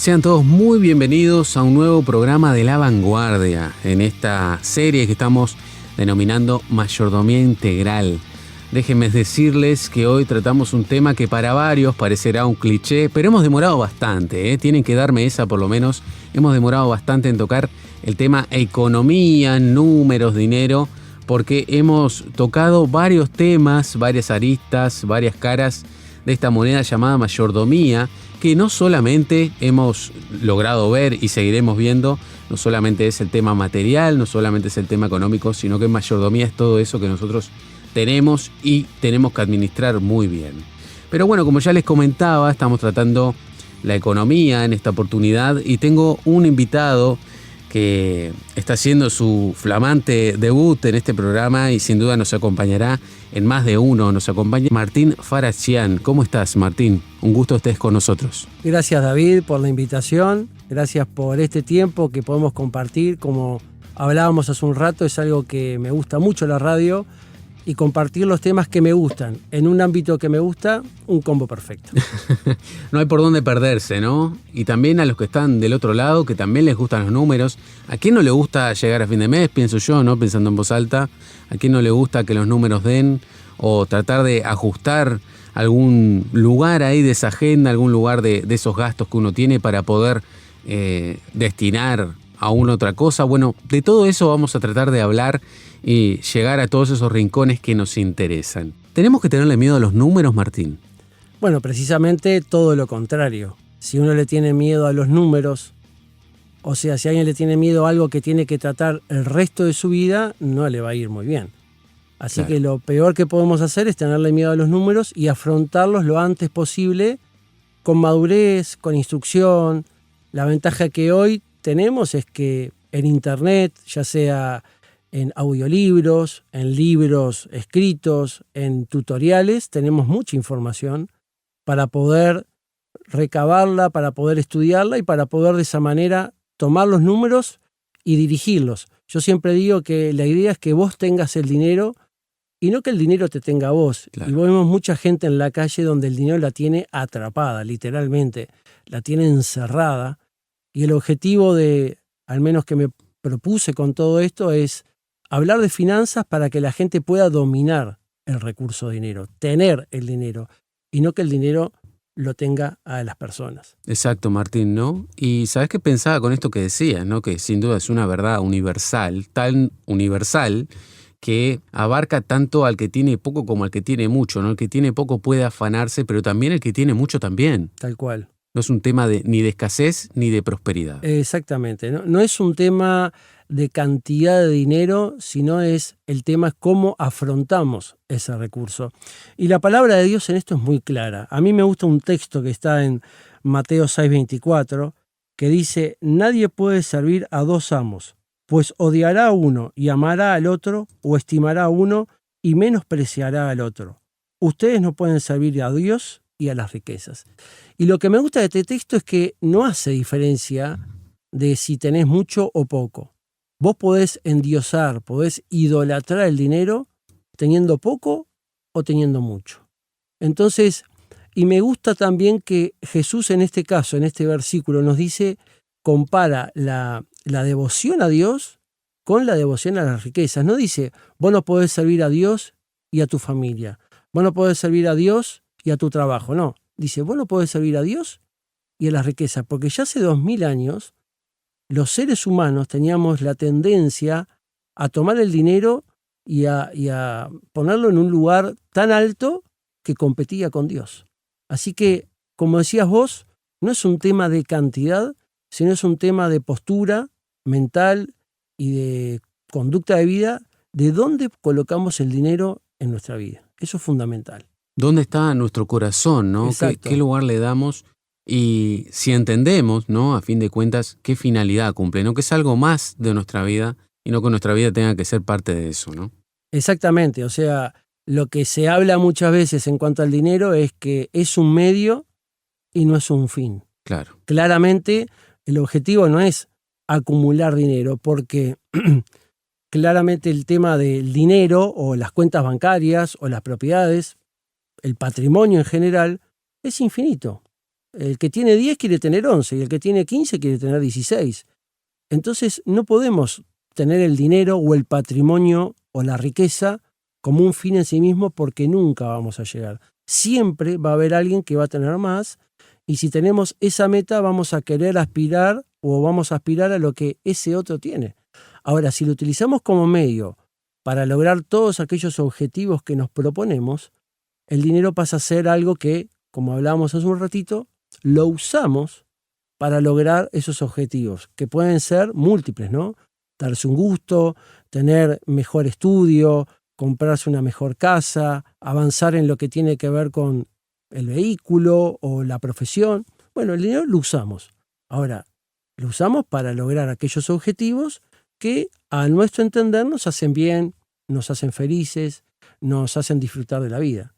Sean todos muy bienvenidos a un nuevo programa de La Vanguardia, en esta serie que estamos denominando Mayordomía Integral. Déjenme decirles que hoy tratamos un tema que para varios parecerá un cliché, pero hemos demorado bastante, tienen que darme esa por lo menos. Hemos demorado bastante en tocar el tema economía, números, dinero, porque hemos tocado varios temas, varias aristas, varias caras de esta moneda llamada mayordomía, que no solamente hemos logrado ver y seguiremos viendo, no solamente es el tema material, no solamente es el tema económico, sino que mayordomía es todo eso que nosotros tenemos y tenemos que administrar muy bien. Pero bueno, como ya les comentaba, estamos tratando la economía en esta oportunidad y tengo un invitado que está haciendo su flamante debut en este programa y sin duda nos acompañará en más de uno. Nos acompaña Martín Farachian. ¿Cómo estás, Martín? Un gusto estés con nosotros. Gracias, David, por la invitación. Gracias por este tiempo que podemos compartir. Como hablábamos hace un rato, es algo que me gusta mucho la radio y compartir los temas que me gustan en un ámbito que me gusta, un combo perfecto. No hay por dónde perderse, ¿no? Y también a los que están del otro lado, que también les gustan los números. ¿A quién no le gusta llegar a fin de mes? Pienso yo, ¿no? Pensando en voz alta. ¿A quién no le gusta que los números den? O tratar de ajustar algún lugar ahí de esa agenda, algún lugar de esos gastos que uno tiene para poder destinar a una otra cosa. Bueno, de todo eso vamos a tratar de hablar y llegar a todos esos rincones que nos interesan. ¿Tenemos que tenerle miedo a los números, Martín? Bueno, precisamente todo lo contrario. Si uno le tiene miedo a los números, o sea, si alguien le tiene miedo a algo que tiene que tratar el resto de su vida, no le va a ir muy bien. Así Claro. que lo peor que podemos hacer es tenerle miedo a los números y afrontarlos lo antes posible con madurez, con instrucción. La ventaja que hoy tenemos es que en Internet, ya sea en audiolibros, en libros escritos, en tutoriales, tenemos mucha información para poder recabarla, para poder estudiarla y para poder de esa manera tomar los números y dirigirlos. Yo siempre digo que la idea es que vos tengas el dinero y no que el dinero te tenga a vos. Claro. Y vemos mucha gente en la calle donde el dinero la tiene atrapada, literalmente, la tiene encerrada. Y el objetivo de, al menos que me propuse con todo esto, es hablar de finanzas para que la gente pueda dominar el recurso dinero, tener el dinero, y no que el dinero lo tenga a las personas. Exacto, Martín, ¿no? Y ¿sabes qué pensaba con esto que decías, ¿no? Que sin duda es una verdad universal, tan universal que abarca tanto al que tiene poco como al que tiene mucho, ¿no? El que tiene poco puede afanarse, pero también el que tiene mucho también. Tal cual. No es un tema ni de escasez ni de prosperidad. Exactamente. No es un tema de cantidad de dinero, sino es el tema cómo afrontamos ese recurso. Y la palabra de Dios en esto es muy clara. A mí me gusta un texto que está en Mateo 6:24, que dice: nadie puede servir a dos amos, pues odiará a uno y amará al otro, o estimará a uno y menospreciará al otro. Ustedes no pueden servir a Dios y a las riquezas. Y lo que me gusta de este texto es que no hace diferencia de si tenés mucho o poco. Vos podés endiosar, podés idolatrar el dinero teniendo poco o teniendo mucho. Entonces, y me gusta también que Jesús en este caso, en este versículo, nos dice, compara la devoción a Dios con la devoción a las riquezas. No dice, vos no podés servir a Dios y a tu familia. Vos no podés servir a Dios y a tu trabajo. No, dice, vos no podés servir a Dios y a las riquezas, porque ya hace 2000 años los seres humanos teníamos la tendencia a tomar el dinero y a ponerlo en un lugar tan alto que competía con Dios. Así que, como decías vos, no es un tema de cantidad, sino es un tema de postura mental y de conducta de vida, de dónde colocamos el dinero en nuestra vida. Eso es fundamental. ¿Dónde está nuestro corazón, no? ¿Qué lugar le damos? Y si entendemos, ¿no? A fin de cuentas, qué finalidad cumple, ¿no? Que es algo más de nuestra vida y no que nuestra vida tenga que ser parte de eso, ¿no? Exactamente, o sea, lo que se habla muchas veces en cuanto al dinero es que es un medio y no es un fin. Claro. Claramente, el objetivo no es acumular dinero, porque claramente el tema del dinero o las cuentas bancarias o las propiedades, el patrimonio en general, es infinito. El que tiene 10 quiere tener 11 y el que tiene 15 quiere tener 16. Entonces no podemos tener el dinero o el patrimonio o la riqueza como un fin en sí mismo porque nunca vamos a llegar. Siempre va a haber alguien que va a tener más y si tenemos esa meta vamos a querer aspirar o vamos a aspirar a lo que ese otro tiene. Ahora, si lo utilizamos como medio para lograr todos aquellos objetivos que nos proponemos, el dinero pasa a ser algo que, como hablábamos hace un ratito, lo usamos para lograr esos objetivos, que pueden ser múltiples, ¿no? Darse un gusto, tener mejor estudio, comprarse una mejor casa, avanzar en lo que tiene que ver con el vehículo o la profesión. Bueno, el dinero lo usamos. Ahora, lo usamos para lograr aquellos objetivos que, a nuestro entender, nos hacen bien, nos hacen felices, nos hacen disfrutar de la vida.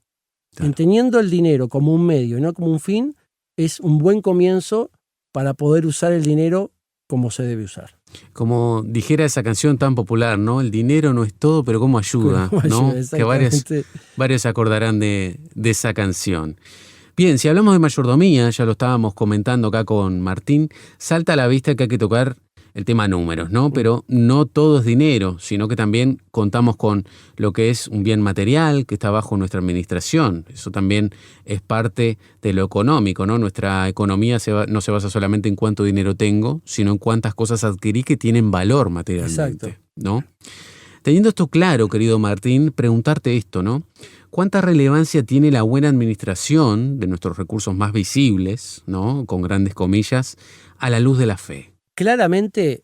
Claro. Entendiendo el dinero como un medio y no como un fin, es un buen comienzo para poder usar el dinero como se debe usar. Como dijera esa canción tan popular, ¿no? El dinero no es todo, pero cómo ayuda, ¿no? Que varios se acordarán de esa canción. Bien, si hablamos de mayordomía, ya lo estábamos comentando acá con Martín, salta a la vista que hay que tocar el tema números, ¿no? Pero no todo es dinero, sino que también contamos con lo que es un bien material que está bajo nuestra administración. Eso también es parte de lo económico, ¿no? Nuestra economía no se basa solamente en cuánto dinero tengo, sino en cuántas cosas adquirí que tienen valor materialmente. Exacto. ¿No? Teniendo esto claro, querido Martín, preguntarte esto, ¿no? ¿Cuánta relevancia tiene la buena administración de nuestros recursos más visibles, ¿no? Con grandes comillas, a la luz de la fe? Claramente,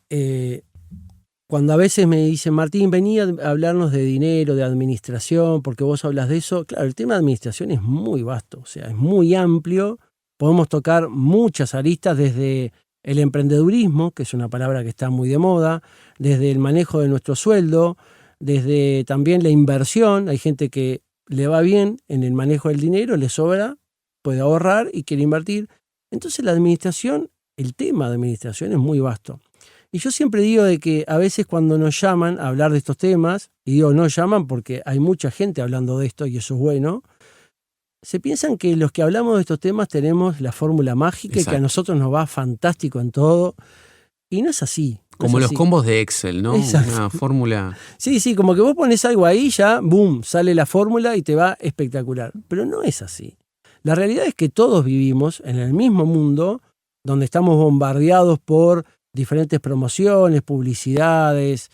cuando a veces me dicen, Martín, vení a hablarnos de dinero, de administración, porque vos hablas de eso, claro, el tema de administración es muy vasto, o sea, es muy amplio, podemos tocar muchas aristas desde el emprendedurismo, que es una palabra que está muy de moda, desde el manejo de nuestro sueldo, desde también la inversión, hay gente que le va bien en el manejo del dinero, le sobra, puede ahorrar y quiere invertir. Entonces la administración, el tema de administración es muy vasto. Y yo siempre digo de que a veces cuando nos llaman a hablar de estos temas, y digo no llaman porque hay mucha gente hablando de esto y eso es bueno, se piensan que los que hablamos de estos temas tenemos la fórmula mágica. Exacto. Y que a nosotros nos va fantástico en todo. Y no es así. Como los combos de Excel, ¿no? Exacto. Una fórmula. Sí, como que vos pones algo ahí, ya, boom, sale la fórmula y te va espectacular. Pero no es así. La realidad es que todos vivimos en el mismo mundo donde estamos bombardeados por diferentes promociones, publicidades,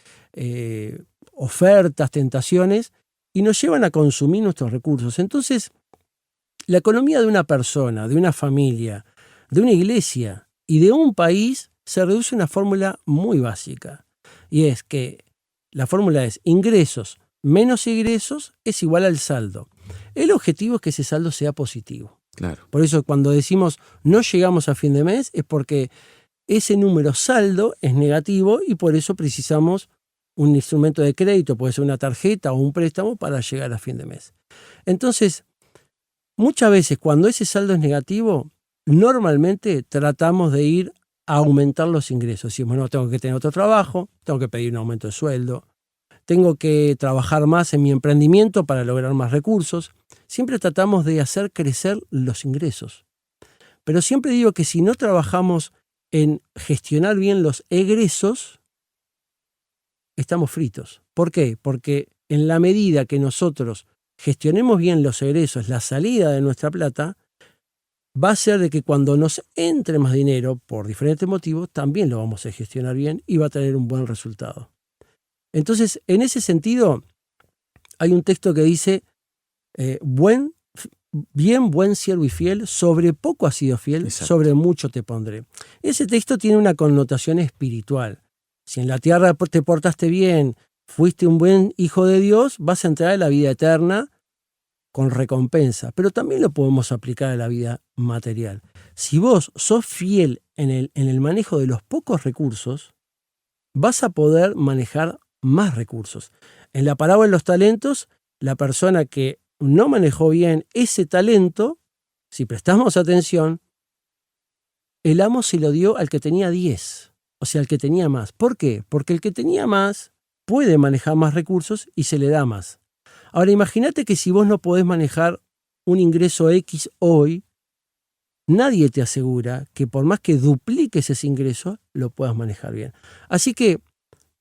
ofertas, tentaciones, y nos llevan a consumir nuestros recursos. Entonces, la economía de una persona, de una familia, de una iglesia y de un país se reduce a una fórmula muy básica. Y es que la fórmula es ingresos menos ingresos es igual al saldo. El objetivo es que ese saldo sea positivo. Claro. Por eso cuando decimos no llegamos a fin de mes es porque ese número saldo es negativo y por eso precisamos un instrumento de crédito, puede ser una tarjeta o un préstamo para llegar a fin de mes. Entonces, muchas veces cuando ese saldo es negativo, normalmente tratamos de ir a aumentar los ingresos. Decimos, no, tengo que tener otro trabajo, tengo que pedir un aumento de sueldo, tengo que trabajar más en mi emprendimiento para lograr más recursos. Siempre tratamos de hacer crecer los ingresos. Pero siempre digo que si no trabajamos en gestionar bien los egresos, estamos fritos. ¿Por qué? Porque en la medida que nosotros gestionemos bien los egresos, la salida de nuestra plata, va a ser de que cuando nos entre más dinero, por diferentes motivos, también lo vamos a gestionar bien y va a tener un buen resultado. Entonces, en ese sentido, hay un texto que dice, buen siervo y fiel, sobre poco has sido fiel, exacto, sobre mucho te pondré. Ese texto tiene una connotación espiritual. Si en la tierra te portaste bien, fuiste un buen hijo de Dios, vas a entrar a la vida eterna con recompensa, pero también lo podemos aplicar a la vida material. Si vos sos fiel en el manejo de los pocos recursos, vas a poder manejar más recursos. En la parábola de los talentos, la persona que no manejó bien ese talento, si prestamos atención, el amo se lo dio al que tenía 10, o sea, al que tenía más. ¿Por qué? Porque el que tenía más puede manejar más recursos y se le da más. Ahora, imagínate que si vos no podés manejar un ingreso X hoy, nadie te asegura que por más que dupliques ese ingreso, lo puedas manejar bien. Así que,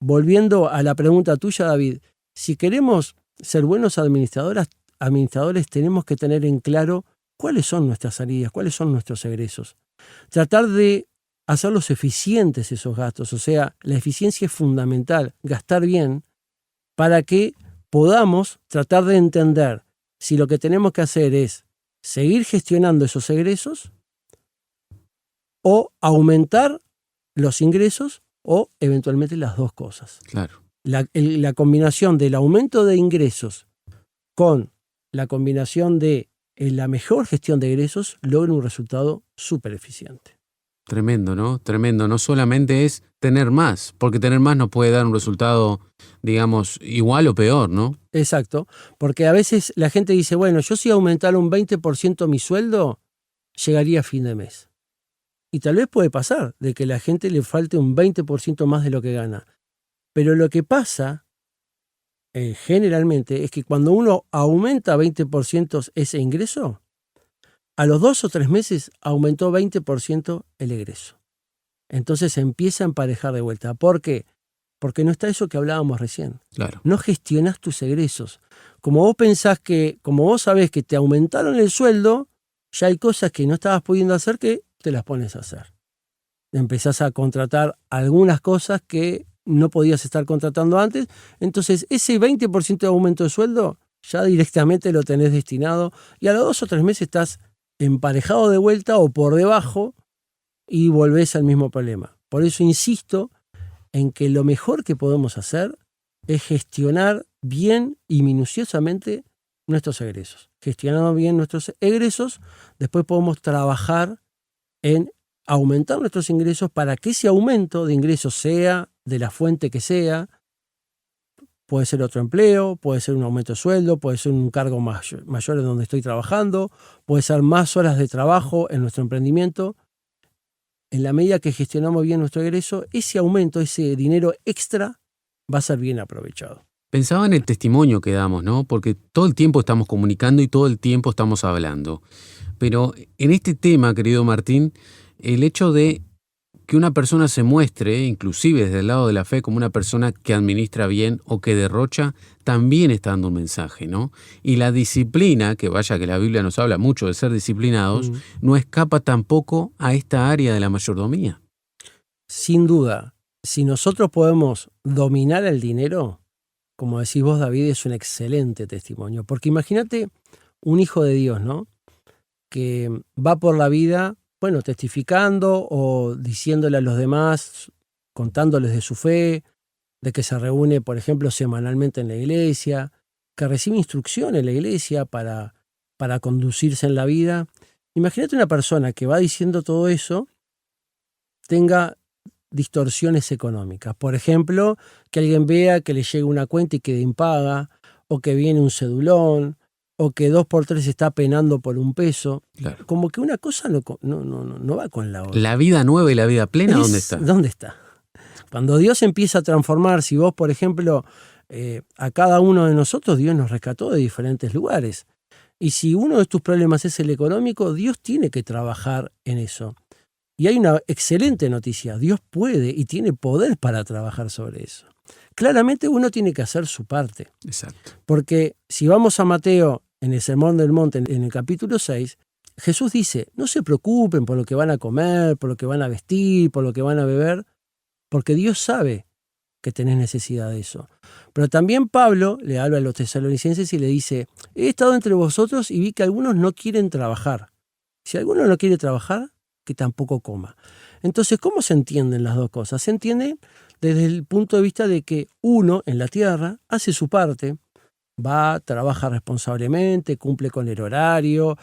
volviendo a la pregunta tuya, David, si queremos ser buenos administradores, tenemos que tener en claro cuáles son nuestras salidas, cuáles son nuestros egresos. Tratar de hacerlos eficientes esos gastos, o sea, la eficiencia es fundamental, gastar bien, para que podamos tratar de entender si lo que tenemos que hacer es seguir gestionando esos egresos o aumentar los ingresos o eventualmente las dos cosas. Claro. La combinación del aumento de ingresos con la combinación de la mejor gestión de egresos logra un resultado súper eficiente. Tremendo, ¿no? Tremendo. No solamente es tener más, porque tener más nos puede dar un resultado, digamos, igual o peor, ¿no? Exacto, porque a veces la gente dice, bueno, yo si aumentara un 20% mi sueldo, llegaría a fin de mes. Y tal vez puede pasar de que a la gente le falte un 20% más de lo que gana. Pero lo que pasa generalmente es que cuando uno aumenta 20% ese ingreso, a los 2 o 3 meses aumentó 20% el egreso. Entonces empieza a emparejar de vuelta. ¿Por qué? Porque no está eso que hablábamos recién. Claro. No gestionás tus egresos. Como vos sabés que te aumentaron el sueldo, ya hay cosas que no estabas pudiendo hacer que te las pones a hacer. Empezás a contratar algunas cosas que no podías estar contratando antes. Entonces ese 20% de aumento de sueldo ya directamente lo tenés destinado y a los 2 o 3 meses estás emparejado de vuelta o por debajo y volvés al mismo problema. Por eso insisto en que lo mejor que podemos hacer es gestionar bien y minuciosamente nuestros egresos. Gestionando bien nuestros egresos, después podemos trabajar en aumentar nuestros ingresos para que ese aumento de ingresos sea de la fuente que sea. Puede ser otro empleo, puede ser un aumento de sueldo, puede ser un cargo mayor en donde estoy trabajando, puede ser más horas de trabajo en nuestro emprendimiento. En la medida que gestionamos bien nuestro egreso, ese aumento, ese dinero extra va a ser bien aprovechado. Pensaba en el testimonio que damos, ¿no? Porque todo el tiempo estamos comunicando y todo el tiempo estamos hablando. Pero en este tema, querido Martín, el hecho de que una persona se muestre, inclusive desde el lado de la fe, como una persona que administra bien o que derrocha, también está dando un mensaje, ¿no? Y la disciplina, que vaya que la Biblia nos habla mucho de ser disciplinados, no escapa tampoco a esta área de la mayordomía. Sin duda, si nosotros podemos dominar el dinero, como decís vos, David, es un excelente testimonio. Porque imagínate un hijo de Dios, ¿no? Que va por la vida, bueno, testificando o diciéndole a los demás, contándoles de su fe, de que se reúne, por ejemplo, semanalmente en la iglesia, que recibe instrucción en la iglesia para conducirse en la vida. Imagínate una persona que va diciendo todo eso, tenga distorsiones económicas. Por ejemplo, que alguien vea que le llega una cuenta y quede impaga, o que viene un cedulón, o que 2x3 está penando por $1. Claro. Como que una cosa no va con la otra. La vida nueva y la vida plena, ¿dónde está? ¿Dónde está? Cuando Dios empieza a transformar, si vos, por ejemplo, a cada uno de nosotros, Dios nos rescató de diferentes lugares. Y si uno de tus problemas es el económico, Dios tiene que trabajar en eso. Y hay una excelente noticia, Dios puede y tiene poder para trabajar sobre eso. Claramente uno tiene que hacer su parte. Exacto. Porque si vamos a Mateo, en el Sermón del Monte, en el capítulo 6, Jesús dice, no se preocupen por lo que van a comer, por lo que van a vestir, por lo que van a beber, porque Dios sabe que tenés necesidad de eso. Pero también Pablo le habla a los tesalonicenses y le dice, he estado entre vosotros y vi que algunos no quieren trabajar. Si alguno no quiere trabajar, que tampoco coma. Entonces, ¿cómo se entienden las dos cosas? Se entiende desde el punto de vista de que uno en la tierra hace su parte, va, trabaja responsablemente, cumple con el horario,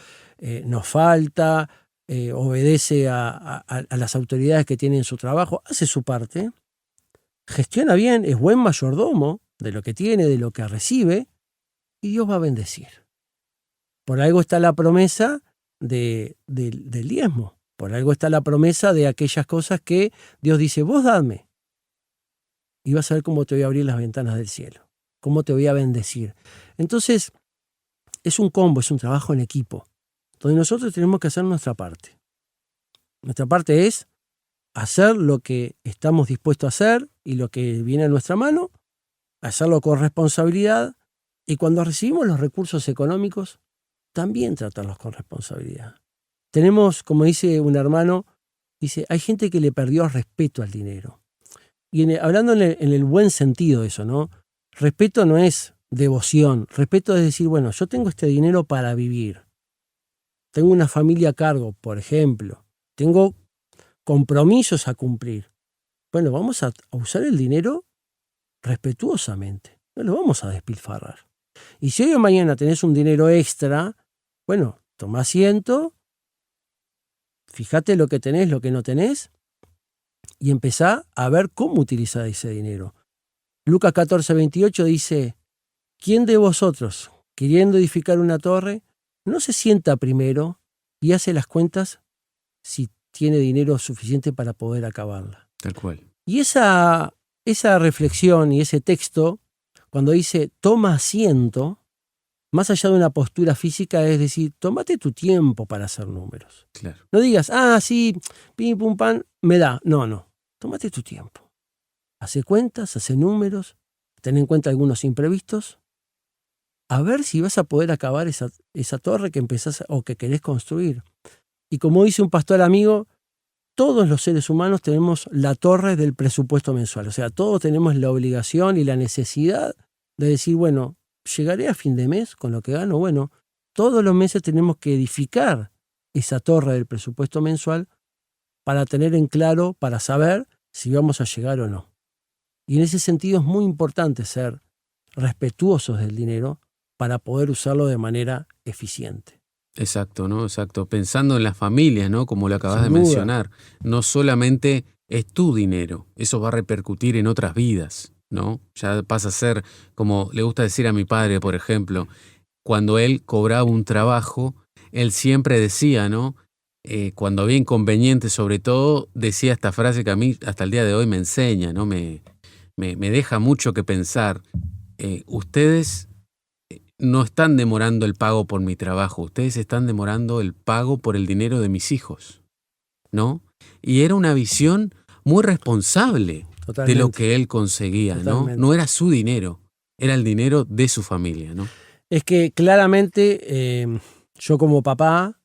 no falta, obedece a las autoridades que tienen su trabajo, hace su parte, gestiona bien, es buen mayordomo de lo que tiene, de lo que recibe, y Dios va a bendecir. Por algo está la promesa del diezmo. Por algo está la promesa de aquellas cosas que Dios dice, vos dadme. Y vas a ver cómo te voy a abrir las ventanas del cielo. Cómo te voy a bendecir. Entonces, es un combo, es un trabajo en equipo. Donde nosotros tenemos que hacer nuestra parte. Nuestra parte es hacer lo que estamos dispuestos a hacer y lo que viene a nuestra mano, hacerlo con responsabilidad, y cuando recibimos los recursos económicos, también tratarlos con responsabilidad. Tenemos, como dice un hermano, dice, hay gente que le perdió respeto al dinero. Y hablando en el buen sentido de eso, ¿no? Respeto no es devoción. Respeto es decir, bueno, yo tengo este dinero para vivir. Tengo una familia a cargo, por ejemplo. Tengo compromisos a cumplir. Bueno, vamos a usar el dinero respetuosamente. No lo vamos a despilfarrar. Y si hoy o mañana tenés un dinero extra, bueno, toma asiento, fíjate lo que tenés, lo que no tenés, y empezá a ver cómo utilizar ese dinero. Lucas 14:28 dice, ¿quién de vosotros, queriendo edificar una torre, no se sienta primero y hace las cuentas si tiene dinero suficiente para poder acabarla? Tal cual. Y esa reflexión y ese texto, cuando dice toma asiento, más allá de una postura física, es decir, tómate tu tiempo para hacer números. Claro. No digas, sí, pim, pum, pan, me da. No. Tómate tu tiempo. Hace cuentas, hace números, ten en cuenta algunos imprevistos, a ver si vas a poder acabar esa torre que empezás o que querés construir. Y como dice un pastor amigo, todos los seres humanos tenemos la torre del presupuesto mensual. O sea, todos tenemos la obligación y la necesidad de decir, bueno, ¿llegaré a fin de mes con lo que gano? Bueno, todos los meses tenemos que edificar esa torre del presupuesto mensual para tener en claro, para saber si vamos a llegar o no. Y en ese sentido es muy importante ser respetuosos del dinero para poder usarlo de manera eficiente. Exacto, ¿no? Exacto. Pensando en las familias, ¿no? Como lo acabas de Sin duda. mencionar, no solamente es tu dinero, eso va a repercutir en otras vidas, ¿no? Ya pasa a ser, como le gusta decir a mi padre, por ejemplo, cuando él cobraba un trabajo, él siempre decía, ¿no? Cuando había inconvenientes, sobre todo, decía esta frase que a mí hasta el día de hoy me enseña, ¿no? Me deja mucho que pensar. Ustedes no están demorando el pago por mi trabajo, ustedes están demorando el pago por el dinero de mis hijos, ¿no? Y era una visión muy responsable Totalmente. de lo que él conseguía, Totalmente. ¿no? No era su dinero, era el dinero de su familia, ¿no? Es que claramente yo como papá,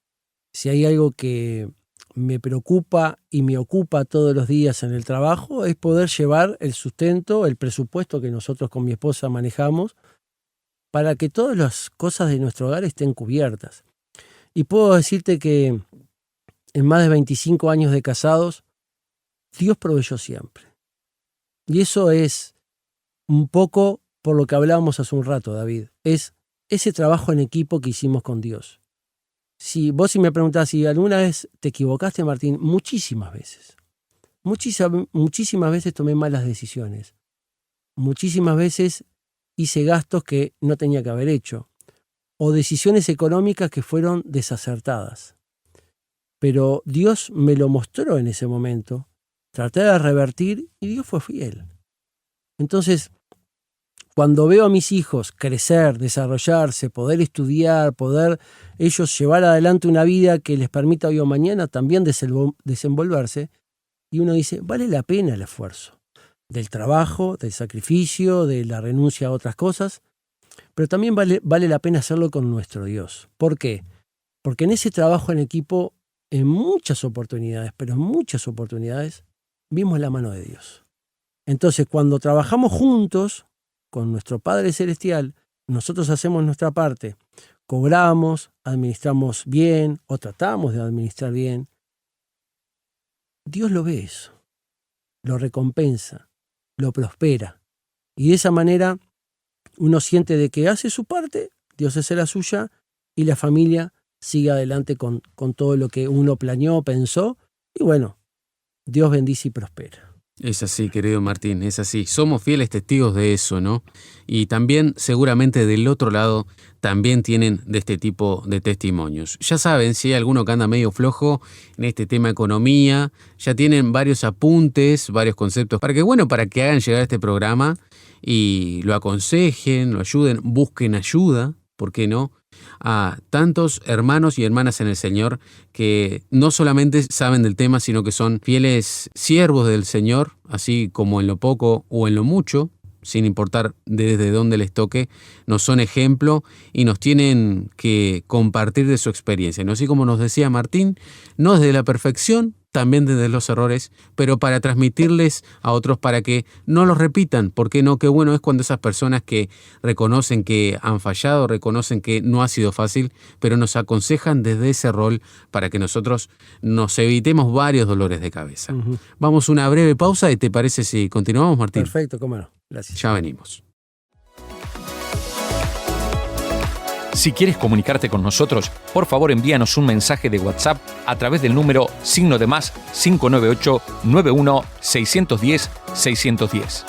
si hay algo que me preocupa y me ocupa todos los días en el trabajo, es poder llevar el sustento, el presupuesto que nosotros con mi esposa manejamos, para que todas las cosas de nuestro hogar estén cubiertas. Y puedo decirte que en más de 25 años de casados, Dios proveyó siempre. Y eso es un poco por lo que hablábamos hace un rato, David. Es ese trabajo en equipo que hicimos con Dios. Si me preguntás si alguna vez te equivocaste, Martín, muchísimas veces. Muchísimas veces tomé malas decisiones. Muchísimas veces hice gastos que no tenía que haber hecho, o decisiones económicas que fueron desacertadas. Pero Dios me lo mostró en ese momento, traté de revertir y Dios fue fiel. Entonces, cuando veo a mis hijos crecer, desarrollarse, poder estudiar, poder ellos llevar adelante una vida que les permita hoy o mañana también desenvolverse, y uno dice, vale la pena el esfuerzo del trabajo, del sacrificio, de la renuncia a otras cosas, pero también vale la pena hacerlo con nuestro Dios. ¿Por qué? Porque en ese trabajo en equipo, en muchas oportunidades, pero en muchas oportunidades, vimos la mano de Dios. Entonces, cuando trabajamos juntos con nuestro Padre Celestial, nosotros hacemos nuestra parte, cobramos, administramos bien o tratamos de administrar bien, Dios lo ve eso, lo recompensa, lo prospera. Y de esa manera uno siente de que hace su parte, Dios hace la suya y la familia sigue adelante con todo lo que uno planeó, pensó, y bueno, Dios bendice y prospera. Es así, querido Martín, es así. Somos fieles testigos de eso, ¿no? Y también seguramente del otro lado también tienen de este tipo de testimonios. Ya saben, si hay alguno que anda medio flojo en este tema economía, ya tienen varios apuntes, varios conceptos para que hagan llegar a este programa y lo aconsejen, lo ayuden, busquen ayuda, ¿por qué no? a tantos hermanos y hermanas en el Señor que no solamente saben del tema, sino que son fieles siervos del Señor, así como en lo poco o en lo mucho, sin importar desde dónde les toque, nos son ejemplo y nos tienen que compartir de su experiencia, ¿no? Así como nos decía Martín, no desde la perfección, también desde los errores, pero para transmitirles a otros para que no los repitan. ¿Por qué no? Qué bueno es cuando esas personas que reconocen que han fallado, reconocen que no ha sido fácil, pero nos aconsejan desde ese rol para que nosotros nos evitemos varios dolores de cabeza. Ujú. Vamos a una breve pausa y ¿te parece si continuamos, Martín? Perfecto, cómo no. Gracias. Ya venimos. Si quieres comunicarte con nosotros, por favor envíanos un mensaje de WhatsApp a través del número +598 91 610 610.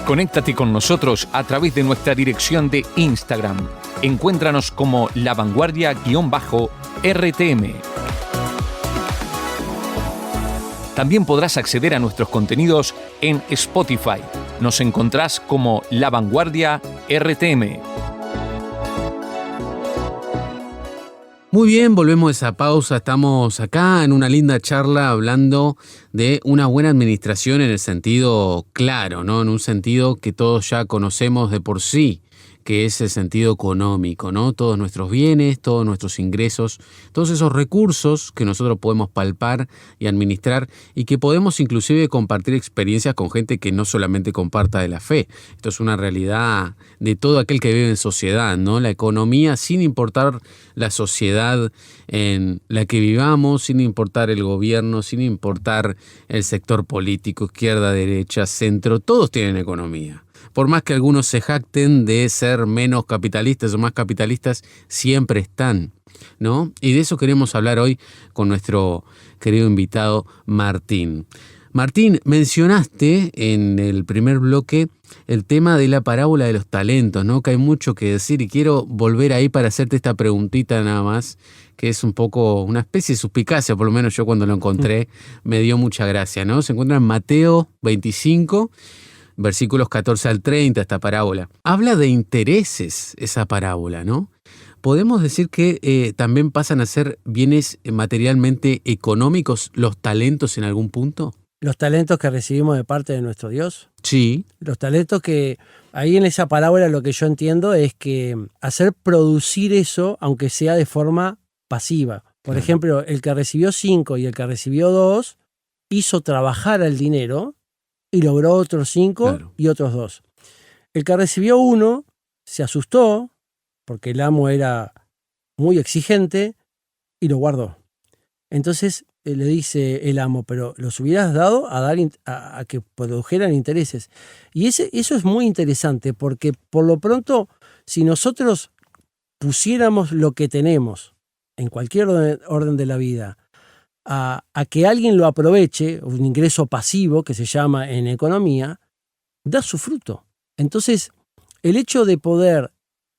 Conéctate con nosotros a través de nuestra dirección de Instagram. Encuéntranos como lavanguardia_RTM. También podrás acceder a nuestros contenidos en Spotify. Nos encontrás como La Vanguardia RTM. Muy bien, volvemos a esa pausa. Estamos acá en una linda charla hablando de una buena administración en el sentido claro, ¿no? En un sentido que todos ya conocemos de por sí, que es el sentido económico, ¿no? Todos nuestros bienes, todos nuestros ingresos, todos esos recursos que nosotros podemos palpar y administrar y que podemos inclusive compartir experiencias con gente que no solamente comparta de la fe. Esto es una realidad de todo aquel que vive en sociedad, ¿no? La economía, sin importar la sociedad en la que vivamos, sin importar el gobierno, sin importar el sector político, izquierda, derecha, centro, todos tienen economía. Por más que algunos se jacten de ser menos capitalistas o más capitalistas, siempre están, ¿no? Y de eso queremos hablar hoy con nuestro querido invitado Martín. Martín, mencionaste en el primer bloque el tema de la parábola de los talentos, ¿no? Que hay mucho que decir y quiero volver ahí para hacerte esta preguntita nada más, que es un poco una especie de suspicacia, por lo menos yo cuando lo encontré me dio mucha gracia, ¿no? Se encuentra en Mateo 25, versículos 14 al 30, esta parábola. Habla de intereses esa parábola, ¿no? ¿Podemos decir que también pasan a ser bienes materialmente económicos los talentos en algún punto? Los talentos que recibimos de parte de nuestro Dios. Sí. Los talentos que ahí en esa parábola lo que yo entiendo es que hacer producir eso, aunque sea de forma pasiva. Por Claro. ejemplo, el que recibió 5 y el que recibió 2 hizo trabajar al dinero y logró otros 5 Claro. y otros 2. El que recibió 1 se asustó porque el amo era muy exigente y lo guardó. Entonces le dice el amo, pero los hubieras dado a que produjeran intereses. Y eso es muy interesante porque por lo pronto, si nosotros pusiéramos lo que tenemos en cualquier orden de la vida a que alguien lo aproveche, un ingreso pasivo que se llama en economía, da su fruto. Entonces, el hecho de poder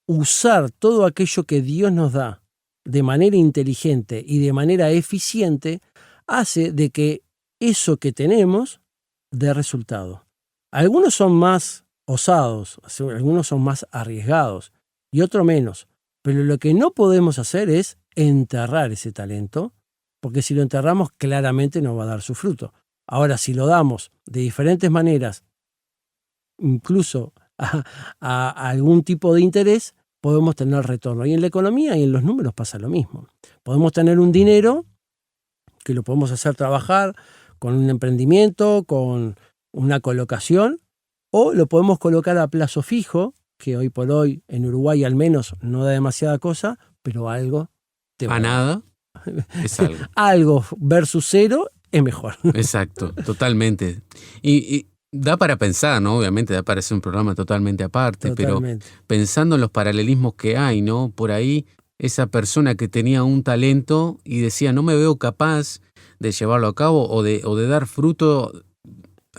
usar todo aquello que Dios nos da de manera inteligente y de manera eficiente hace de que eso que tenemos dé resultado. Algunos son más osados, algunos son más arriesgados y otros menos. Pero lo que no podemos hacer es enterrar ese talento, porque si lo enterramos claramente no va a dar su fruto. Ahora, si lo damos de diferentes maneras, incluso a algún tipo de interés, podemos tener retorno. Y en la economía y en los números pasa lo mismo. Podemos tener un dinero que lo podemos hacer trabajar con un emprendimiento, con una colocación, o lo podemos colocar a plazo fijo, que hoy por hoy en Uruguay al menos no da demasiada cosa, pero algo te va A a dar. nada es algo. Algo versus 0 es mejor. Exacto, totalmente. Y da para pensar, ¿no? Obviamente da para hacer un programa totalmente aparte, Totalmente. pero pensando en los paralelismos que hay, ¿no? Por ahí esa persona que tenía un talento y decía, no me veo capaz de llevarlo a cabo o de dar fruto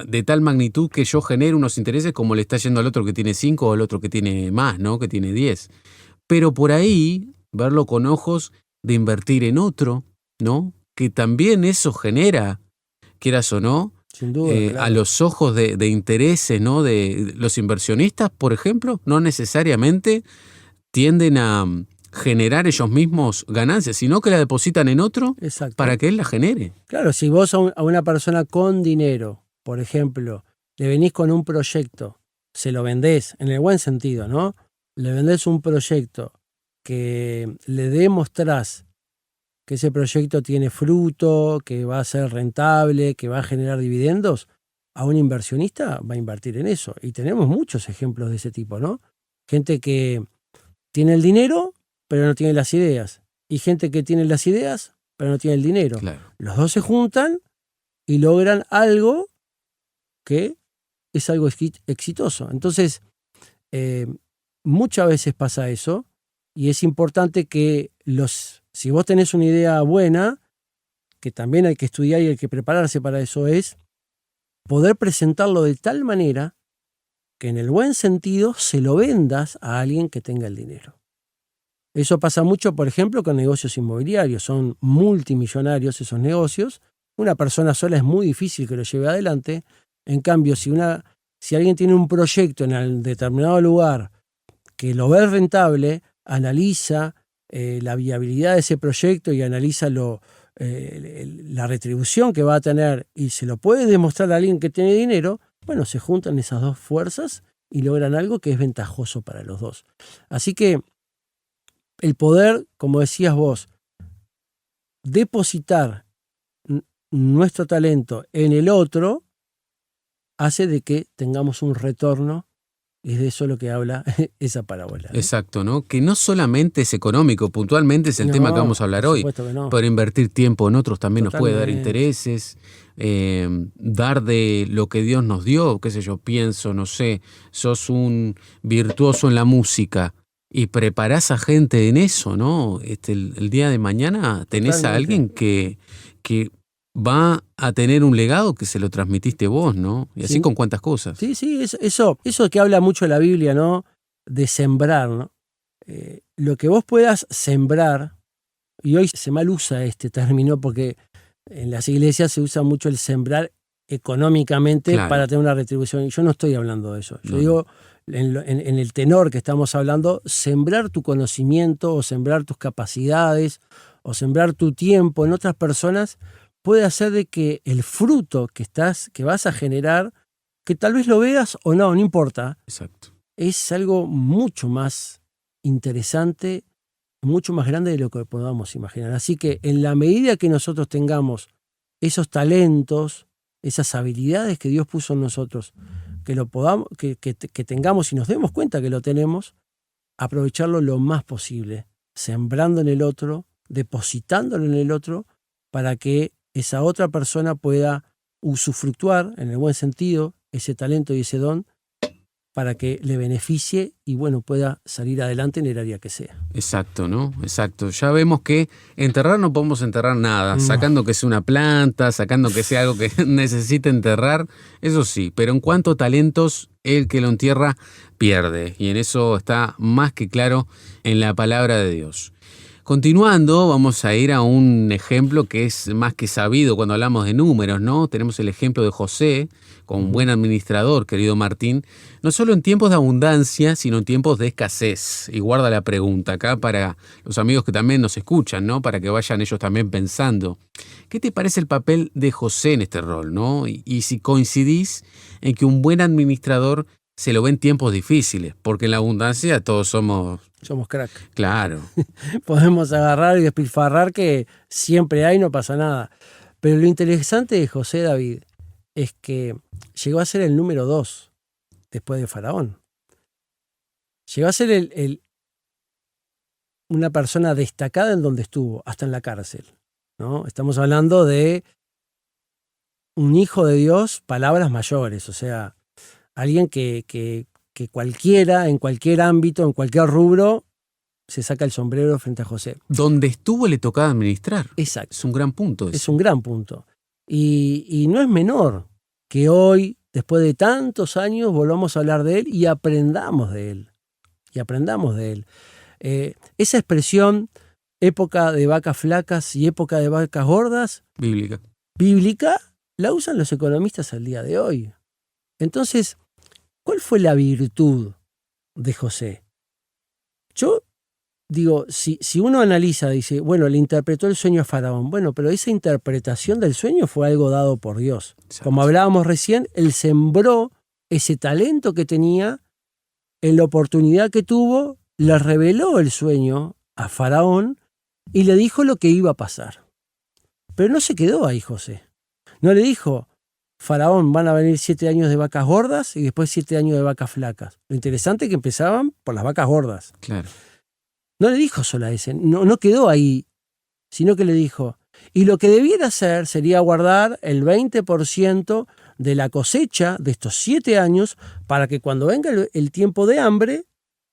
de tal magnitud que yo genere unos intereses como le está yendo al otro que tiene 5 o al otro que tiene más, ¿no? Que tiene 10. Pero por ahí, verlo con ojos de invertir en otro, ¿no? Que también eso genera, quieras o no, Sin duda, claro. A los ojos de intereses, ¿no? De los inversionistas, por ejemplo, no necesariamente tienden a generar ellos mismos ganancias, sino que la depositan en otro Exacto. para que él la genere. Claro, si vos a una persona con dinero, por ejemplo, le venís con un proyecto, se lo vendés, en el buen sentido, ¿no? Le vendés un proyecto que le demostrás que ese proyecto tiene fruto, que va a ser rentable, que va a generar dividendos, a un inversionista va a invertir en eso. Y tenemos muchos ejemplos de ese tipo, ¿no? Gente que tiene el dinero, pero no tiene las ideas. Y gente que tiene las ideas, pero no tiene el dinero. Claro. Los dos se juntan y logran algo que es algo exitoso. Entonces, muchas veces pasa eso y es importante que si vos tenés una idea buena, que también hay que estudiar y hay que prepararse para eso, es poder presentarlo de tal manera que en el buen sentido se lo vendas a alguien que tenga el dinero. Eso pasa mucho, por ejemplo, con negocios inmobiliarios. Son multimillonarios esos negocios. Una persona sola es muy difícil que lo lleve adelante. En cambio, si alguien tiene un proyecto en un determinado lugar que lo ve rentable, analiza la viabilidad de ese proyecto y analiza la retribución que va a tener y se lo puede demostrar a alguien que tiene dinero, bueno, se juntan esas dos fuerzas y logran algo que es ventajoso para los dos. Así que el poder, como decías vos, depositar nuestro talento en el otro hace de que tengamos un retorno, y es de eso lo que habla esa parábola, ¿no? Exacto, ¿no? Que no solamente es económico, puntualmente es el tema que vamos a hablar hoy. No. Pero invertir tiempo en otros también Totalmente. Nos puede dar intereses, dar de lo que Dios nos dio, qué sé yo, pienso, no sé, sos un virtuoso en la música y preparás a gente en eso, ¿no? El día de mañana tenés Totalmente. a alguien que va a tener un legado que se lo transmitiste vos, ¿no? Y así Sí. con cuántas cosas. Sí, eso que habla mucho la Biblia, ¿no? De sembrar, ¿no? Lo que vos puedas sembrar, y hoy se mal usa este término porque en las iglesias se usa mucho el sembrar económicamente, Claro. Para tener una retribución, y yo no estoy hablando de eso. Yo No. digo, en el tenor que estamos hablando, sembrar tu conocimiento o sembrar tus capacidades o sembrar tu tiempo en otras personas puede hacer de que el fruto que vas a generar, que tal vez lo veas o no importa, Exacto. es algo mucho más interesante, mucho más grande de lo que podamos imaginar. Así que en la medida que nosotros tengamos esos talentos, esas habilidades que Dios puso en nosotros, que lo podamos, que tengamos y nos demos cuenta que lo tenemos, aprovecharlo lo más posible, sembrando en el otro, depositándolo en el otro, para que esa otra persona pueda usufructuar, en el buen sentido, ese talento y ese don, para que le beneficie y bueno, pueda salir adelante en el área que sea. Exacto, ¿no? Exacto. Ya vemos que enterrar no podemos enterrar nada, No. sacando que sea una planta, sacando que sea algo que necesite enterrar, eso sí, pero en cuanto a talentos, el que lo entierra pierde, y en eso está más que claro en la palabra de Dios. Continuando, vamos a ir a un ejemplo que es más que sabido cuando hablamos de números, ¿no? Tenemos el ejemplo de José, como un buen administrador, querido Martín, no solo en tiempos de abundancia, sino en tiempos de escasez. Y guarda la pregunta acá para los amigos que también nos escuchan, ¿no? Para que vayan ellos también pensando. ¿Qué te parece el papel de José en este rol, ¿no? Y si coincidís en que un buen administrador se lo ve en tiempos difíciles, porque en la abundancia todos somos crack. Claro. Podemos agarrar y despilfarrar que siempre hay, no pasa nada. Pero lo interesante de José David es que llegó a ser el número 2 después de Faraón. Llegó a ser una persona destacada en donde estuvo, hasta en la cárcel, ¿no? Estamos hablando de un hijo de Dios, palabras mayores, o sea, alguien que cualquiera, en cualquier ámbito, en cualquier rubro, se saca el sombrero frente a José. Donde estuvo le tocaba administrar. Exacto. Es un gran punto ese. Es un gran punto. Y no es menor que hoy, después de tantos años, volvamos a hablar de él y aprendamos de él. Esa expresión, época de vacas flacas y época de vacas gordas, Bíblica. bíblica, la usan los economistas al día de hoy. Entonces, ¿cuál fue la virtud de José? Yo digo, si uno analiza, dice, bueno, le interpretó el sueño a Faraón. Bueno, pero esa interpretación del sueño fue algo dado por Dios. Exacto. Como hablábamos recién, él sembró ese talento que tenía en la oportunidad que tuvo, le reveló el sueño a Faraón y le dijo lo que iba a pasar. Pero no se quedó ahí José. No le dijo, Faraón, van a venir 7 años de vacas gordas y después 7 años de vacas flacas. Lo interesante es que empezaban por las vacas gordas. Claro. No le dijo solo a ese, no quedó ahí, sino que le dijo, y lo que debiera hacer sería guardar el 20% de la cosecha de estos 7 años para que cuando venga el tiempo de hambre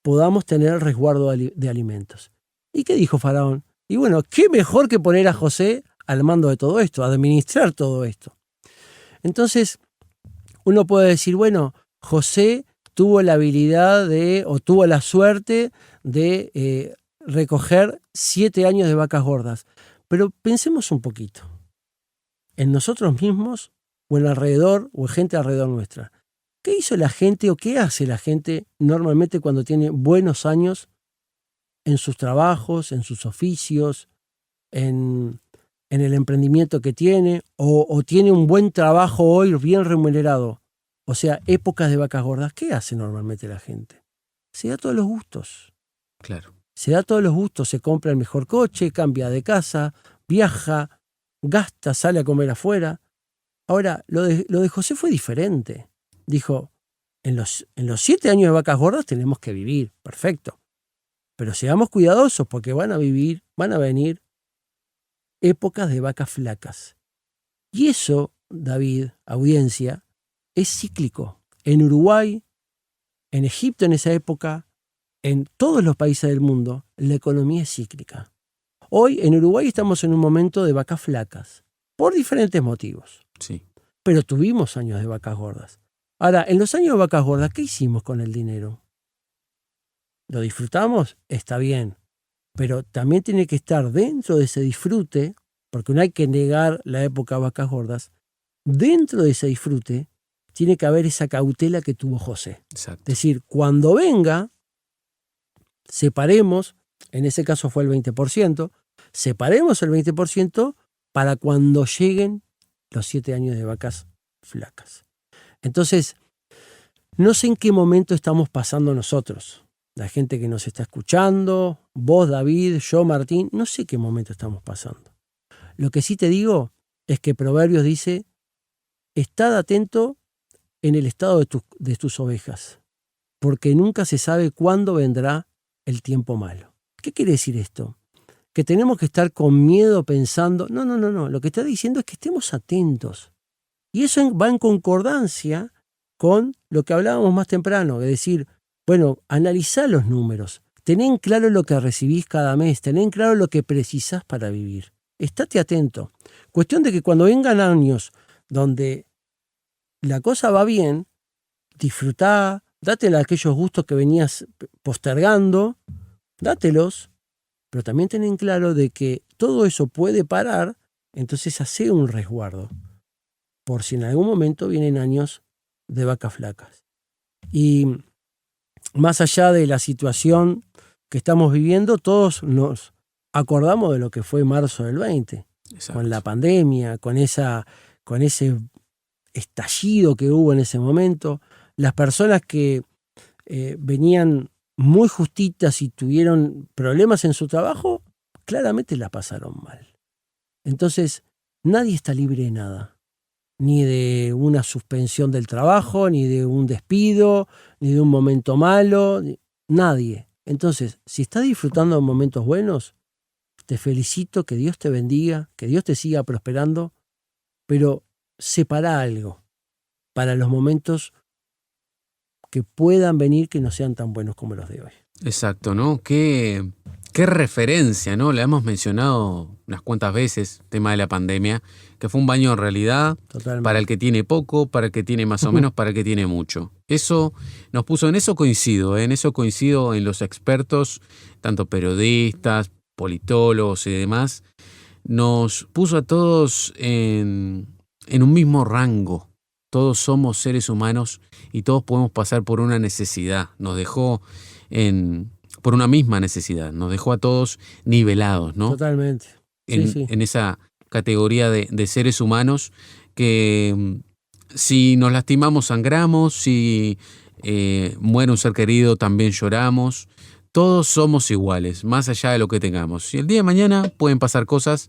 podamos tener resguardo de alimentos. ¿Y qué dijo Faraón? Y bueno, qué mejor que poner a José al mando de todo esto, administrar todo esto. Entonces, uno puede decir, bueno, José tuvo la habilidad o tuvo la suerte de recoger 7 años de vacas gordas. Pero pensemos un poquito en nosotros mismos o en alrededor o en gente alrededor nuestra. ¿Qué hizo la gente o qué hace la gente normalmente cuando tiene buenos años en sus trabajos, en sus oficios, en el emprendimiento que tiene o tiene un buen trabajo hoy bien remunerado? O sea, épocas de vacas gordas. ¿Qué hace normalmente la gente? Se da todos los gustos. Claro. Se da todos los gustos, se compra el mejor coche, cambia de casa, viaja, gasta, sale a comer afuera. Ahora, lo de José fue diferente. Dijo, en los 7 años de vacas gordas tenemos que vivir, perfecto. Pero seamos cuidadosos porque van a venir épocas de vacas flacas. Y eso, David, audiencia, es cíclico. En Uruguay, en Egipto en esa época, en todos los países del mundo, la economía es cíclica. Hoy en Uruguay estamos en un momento de vacas flacas, por diferentes motivos. Sí. Pero tuvimos años de vacas gordas. Ahora, en los años de vacas gordas, ¿qué hicimos con el dinero? ¿Lo disfrutamos? Está bien. Pero también tiene que estar dentro de ese disfrute, porque no hay que negar la época de vacas gordas. Dentro de ese disfrute tiene que haber esa cautela que tuvo José. Exacto. Es decir, cuando venga, separemos, en ese caso fue el 20%, separemos el 20% para cuando lleguen los 7 años de vacas flacas. Entonces, no sé en qué momento estamos pasando nosotros, la gente que nos está escuchando, vos, David, yo, Martín, no sé qué momento estamos pasando. Lo que sí te digo es que Proverbios dice, estad atento en el estado de tus ovejas, porque nunca se sabe cuándo vendrá el tiempo malo. ¿Qué quiere decir esto? Que tenemos que estar con miedo pensando, no, lo que está diciendo es que estemos atentos. Y eso va en concordancia con lo que hablábamos más temprano, es decir, bueno, analizá los números, tenés claro lo que recibís cada mes, tenés claro lo que precisás para vivir. Estate atento. Cuestión de que cuando vengan años donde la cosa va bien, disfrutá, date aquellos gustos que venías postergando, dátelos, pero también ten en claro de que todo eso puede parar, entonces hace un resguardo, por si en algún momento vienen años de vacas flacas. Y más allá de la situación que estamos viviendo, todos nos acordamos de lo que fue marzo del 20, Exacto. con la pandemia, con ese estallido que hubo en ese momento. Las personas que venían muy justitas y tuvieron problemas en su trabajo, claramente la pasaron mal. Entonces, nadie está libre de nada, ni de una suspensión del trabajo, ni de un despido, ni de un momento malo, nadie. Entonces, si estás disfrutando de momentos buenos, te felicito, que Dios te bendiga, que Dios te siga prosperando, pero separa algo para los momentos que puedan venir que no sean tan buenos como los de hoy. Exacto, ¿no? Qué referencia, ¿no? Le hemos mencionado unas cuantas veces, tema de la pandemia, que fue un baño en realidad. Totalmente. Para el que tiene poco, para el que tiene más o menos, para el que tiene mucho. Eso nos puso, en eso coincido en los expertos, tanto periodistas, politólogos y demás, nos puso a todos en en un mismo rango. Todos somos seres humanos y todos podemos pasar por una necesidad. Nos dejó por una misma necesidad. Nos dejó a todos nivelados, ¿no? Totalmente. Sí. En esa categoría de seres humanos que si nos lastimamos sangramos, si muere un ser querido también lloramos. Todos somos iguales, más allá de lo que tengamos. Y el día de mañana pueden pasar cosas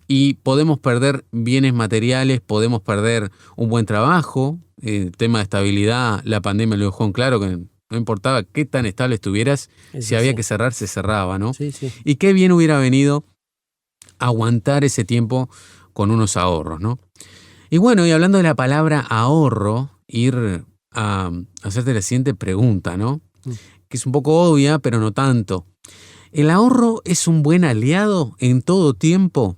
y podemos perder bienes materiales, podemos perder un buen trabajo. El tema de estabilidad, la pandemia lo dejó en claro que no importaba qué tan estable estuvieras, si había que cerrar, se cerraba, ¿no? Sí. Y qué bien hubiera venido aguantar ese tiempo con unos ahorros, ¿no? Y bueno, y hablando de la palabra ahorro, ir a hacerte la siguiente pregunta, ¿no? Que es un poco obvia, pero no tanto. ¿El ahorro es un buen aliado en todo tiempo?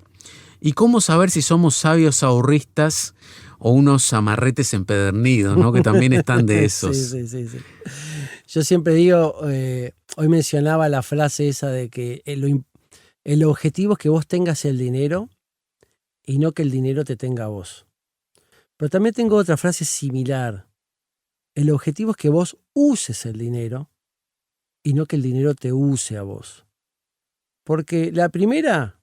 ¿Y cómo saber si somos sabios ahorristas o unos amarretes empedernidos, ¿no? Que también están de esos. Sí. Yo siempre digo, hoy mencionaba la frase esa de que el objetivo es que vos tengas el dinero y no que el dinero te tenga a vos. Pero también tengo otra frase similar. El objetivo es que vos uses el dinero y no que el dinero te use a vos. Porque la primera,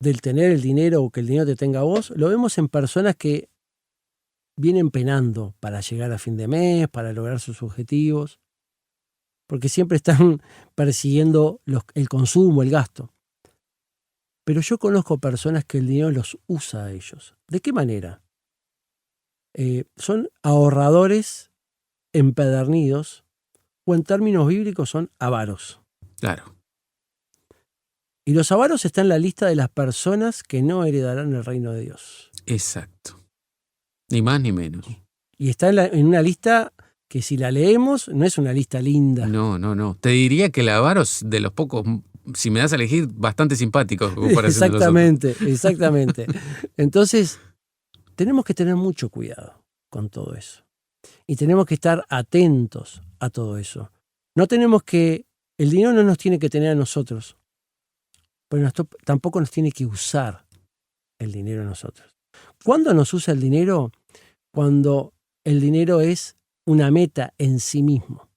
del tener el dinero o que el dinero te tenga a vos, lo vemos en personas que vienen penando para llegar a fin de mes, para lograr sus objetivos, porque siempre están persiguiendo el consumo, el gasto. Pero yo conozco personas que el dinero los usa a ellos. ¿De qué manera? Son ahorradores empedernidos, o en términos bíblicos son avaros. Claro. Y los avaros están en la lista de las personas que no heredarán el reino de Dios. Exacto. Ni más ni menos. Y está en una lista que si la leemos no es una lista linda. No. Te diría que el avaro es de los pocos, si me das a elegir, bastante simpáticos. Exactamente. Entonces, tenemos que tener mucho cuidado con todo eso. Y tenemos que estar atentos a todo eso. El dinero no nos tiene que tener a nosotros, pero tampoco nos tiene que usar el dinero a nosotros. ¿Cuándo nos usa el dinero? Cuando el dinero es una meta en sí mismo.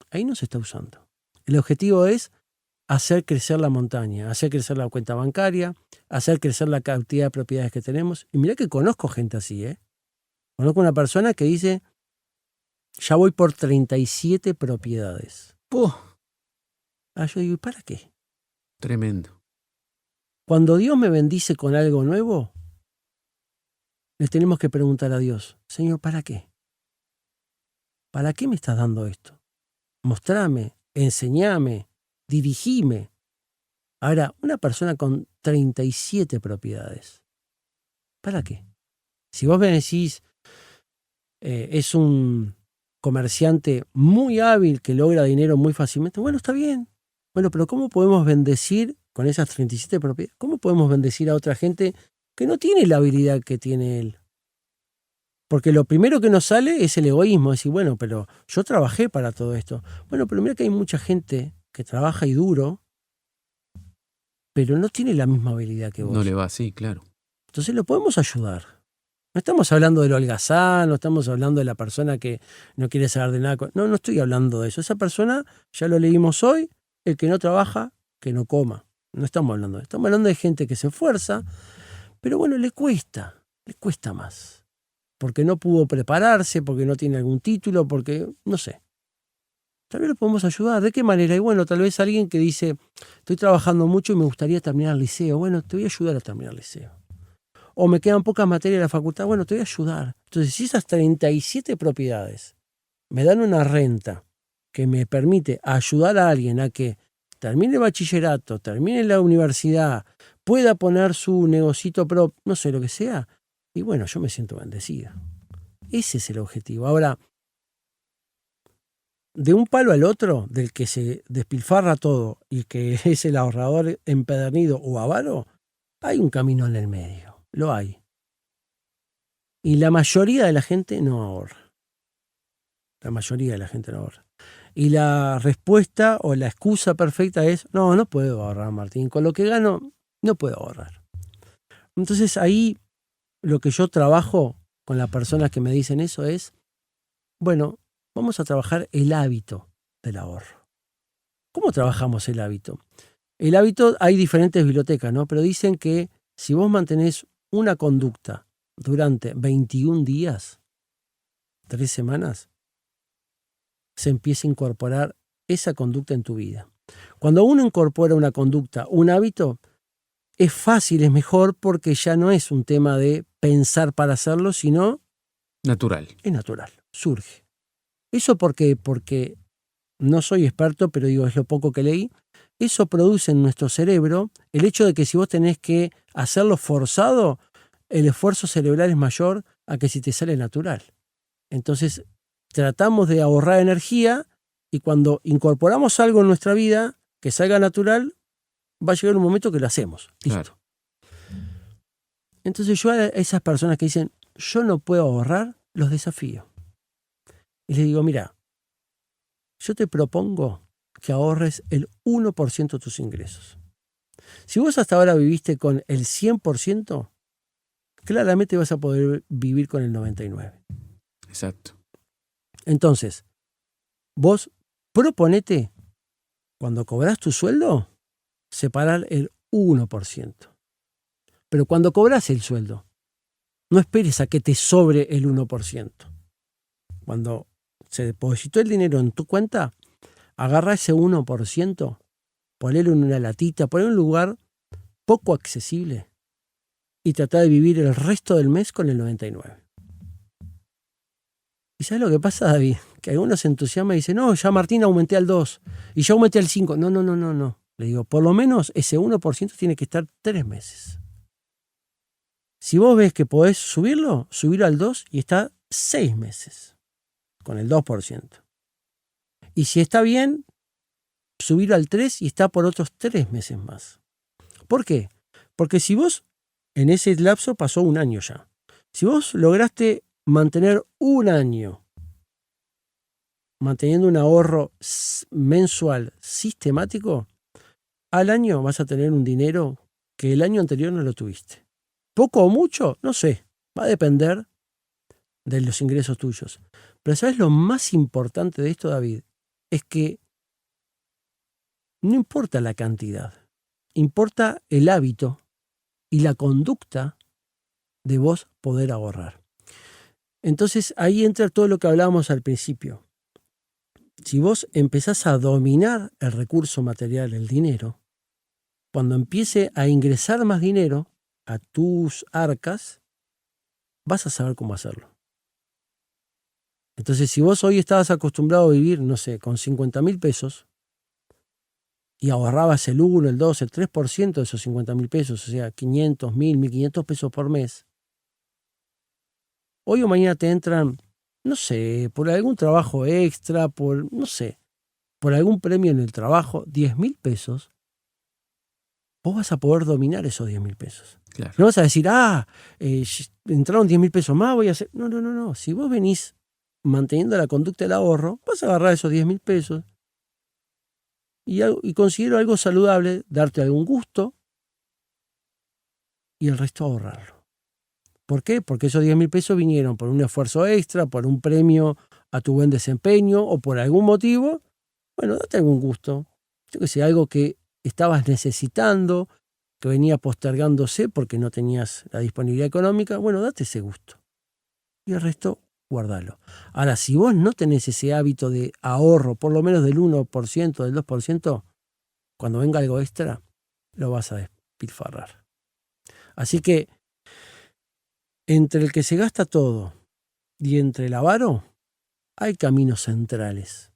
Ahí no se está usando. El objetivo es hacer crecer la montaña, hacer crecer la cuenta bancaria, hacer crecer la cantidad de propiedades que tenemos. Y mirá que conozco gente así, ¿eh? Conozco una persona que dice, ya voy por 37 propiedades. ¡Puh! Yo digo, ¿y para qué? Tremendo. Cuando Dios me bendice con algo nuevo, le tenemos que preguntar a Dios, Señor, ¿para qué? ¿Para qué me estás dando esto? Mostrame, enseñame, dirigime. Ahora, una persona con 37 propiedades, ¿para qué? Si vos me decís, es un comerciante muy hábil que logra dinero muy fácilmente, bueno, está bien. Bueno, pero ¿cómo podemos bendecir con esas 37 propiedades? ¿Cómo podemos bendecir a otra gente que no tiene la habilidad que tiene él? Porque lo primero que nos sale es el egoísmo, decir, bueno, pero yo trabajé para todo esto. Bueno, pero mira que hay mucha gente que trabaja y duro, pero no tiene la misma habilidad que vos. No le va así, claro. Entonces lo podemos ayudar. No estamos hablando del holgazán, no estamos hablando de la persona que no quiere saber de nada. No estoy hablando de eso. Esa persona, ya lo leímos hoy, el que no trabaja, que no coma. No estamos hablando de eso. Estamos hablando de gente que se esfuerza, pero bueno, le cuesta más. Porque no pudo prepararse, porque no tiene algún título, porque no sé. Tal vez lo podemos ayudar. ¿De qué manera? Y bueno, tal vez alguien que dice, estoy trabajando mucho y me gustaría terminar el liceo. Bueno, te voy a ayudar a terminar el liceo. O me quedan pocas materias de la facultad. Bueno, te voy a ayudar. Entonces, si esas 37 propiedades me dan una renta que me permite ayudar a alguien a que termine el bachillerato, termine la universidad, pueda poner su negocito propio, no sé, lo que sea, y bueno, yo me siento bendecida. Ese es el objetivo. Ahora, de un palo al otro, del que se despilfarra todo y que es el ahorrador empedernido o avaro, hay un camino en el medio. Lo hay. Y la mayoría de la gente no ahorra. La mayoría de la gente no ahorra. Y la respuesta o la excusa perfecta es, no puedo ahorrar, Martín. Con lo que gano, no puedo ahorrar. Entonces ahí lo que yo trabajo con las personas que me dicen eso es, bueno, vamos a trabajar el hábito del ahorro. ¿Cómo trabajamos el hábito? El hábito, hay diferentes bibliotecas, ¿no? Pero dicen que si vos mantenés una conducta durante 21 días, 3 semanas, se empieza a incorporar esa conducta en tu vida. Cuando uno incorpora una conducta, un hábito, es fácil, es mejor, porque ya no es un tema de pensar para hacerlo, sino Natural. es natural, surge. ¿Eso por qué? Porque no soy experto, pero digo, es lo poco que leí. Eso produce en nuestro cerebro el hecho de que si vos tenés que hacerlo forzado, el esfuerzo cerebral es mayor a que si te sale natural. Entonces, tratamos de ahorrar energía y cuando incorporamos algo en nuestra vida que salga natural, va a llegar un momento que lo hacemos. Listo. Claro. Entonces yo a esas personas que dicen, yo no puedo ahorrar, los desafío. Y les digo, mira, yo te propongo que ahorres el 1% de tus ingresos. Si vos hasta ahora viviste con el 100%, claramente vas a poder vivir con el 99%. Exacto. Entonces, vos proponete, cuando cobrás tu sueldo, separar el 1%. Pero cuando cobras el sueldo, no esperes a que te sobre el 1%. Cuando se depositó el dinero en tu cuenta, agarra ese 1%, ponelo en una latita, ponelo en un lugar poco accesible y trata de vivir el resto del mes con el 99%. ¿Y sabes lo que pasa, David? Que algunos se entusiasman y dicen, no, ya Martín aumenté al 2 y yo aumenté al 5. No. Le digo, por lo menos ese 1% tiene que estar 3 meses. Si vos ves que podés subirlo al 2 y está 6 meses con el 2%. Y si está bien, subirlo al 3 y está por otros 3 meses más. ¿Por qué? Porque si vos, en ese lapso pasó un año ya, si vos lograste mantener un año manteniendo un ahorro mensual sistemático, al año vas a tener un dinero que el año anterior no lo tuviste. ¿Poco o mucho? No sé. Va a depender de los ingresos tuyos. Pero ¿sabes lo más importante de esto, David? Es que no importa la cantidad, importa el hábito y la conducta de vos poder ahorrar. Entonces ahí entra todo lo que hablábamos al principio. Si vos empezás a dominar el recurso material, el dinero, cuando empiece a ingresar más dinero a tus arcas, vas a saber cómo hacerlo. Entonces, si vos hoy estabas acostumbrado a vivir, no sé, con 50.000 pesos y ahorrabas el 1, el 2, el 3% de esos 50.000 pesos, o sea, 500, 1.000, 1.500 pesos por mes, hoy o mañana te entran, no sé, por algún trabajo extra, por algún premio en el trabajo, 10.000 pesos, vos vas a poder dominar esos 10.000 pesos. Claro. No vas a decir, entraron 10.000 pesos más, voy a hacer... No. Si vos venís manteniendo la conducta del ahorro, vas a agarrar esos 10.000 pesos y considero algo saludable, darte algún gusto y el resto ahorrarlo. ¿Por qué? Porque esos 10.000 pesos vinieron por un esfuerzo extra, por un premio a tu buen desempeño o por algún motivo. Bueno, date algún gusto. Yo que sé, algo que estabas necesitando, que venía postergándose porque no tenías la disponibilidad económica. Bueno, date ese gusto. Y el resto, guardalo. Ahora, si vos no tenés ese hábito de ahorro, por lo menos del 1%, del 2%, cuando venga algo extra, lo vas a despilfarrar. Así que, entre el que se gasta todo y entre el avaro, hay caminos centrales.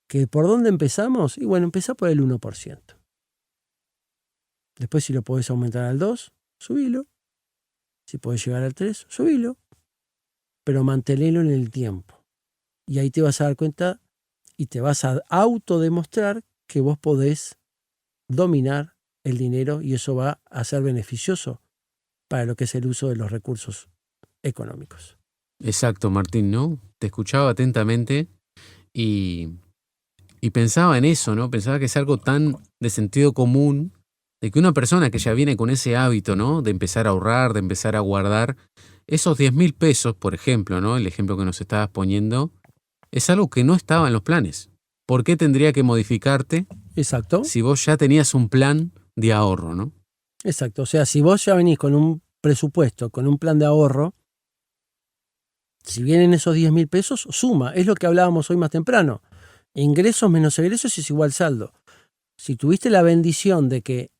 ¿Que por dónde empezamos? Y bueno, empezá por el 1%. Después, si lo podés aumentar al 2, subilo. Si podés llegar al 3, subilo. Pero mantenelo en el tiempo. Y ahí te vas a dar cuenta y te vas a autodemostrar que vos podés dominar el dinero y eso va a ser beneficioso para lo que es el uso de los recursos económicos. Exacto, Martín, ¿no? Te escuchaba atentamente y pensaba en eso, ¿no? Pensaba que es algo tan de sentido común de que una persona que ya viene con ese hábito, ¿no? De empezar a ahorrar, de empezar a guardar, esos 10.000 pesos, por ejemplo, ¿no? El ejemplo que nos estabas poniendo, es algo que no estaba en los planes. ¿Por qué tendría que modificarte Exacto. si vos ya tenías un plan de ahorro, ¿no? Exacto. O sea, si vos ya venís con un presupuesto, con un plan de ahorro, si vienen esos 10.000 pesos, suma. Es lo que hablábamos hoy más temprano. Ingresos menos egresos es igual saldo. Si tuviste la bendición de que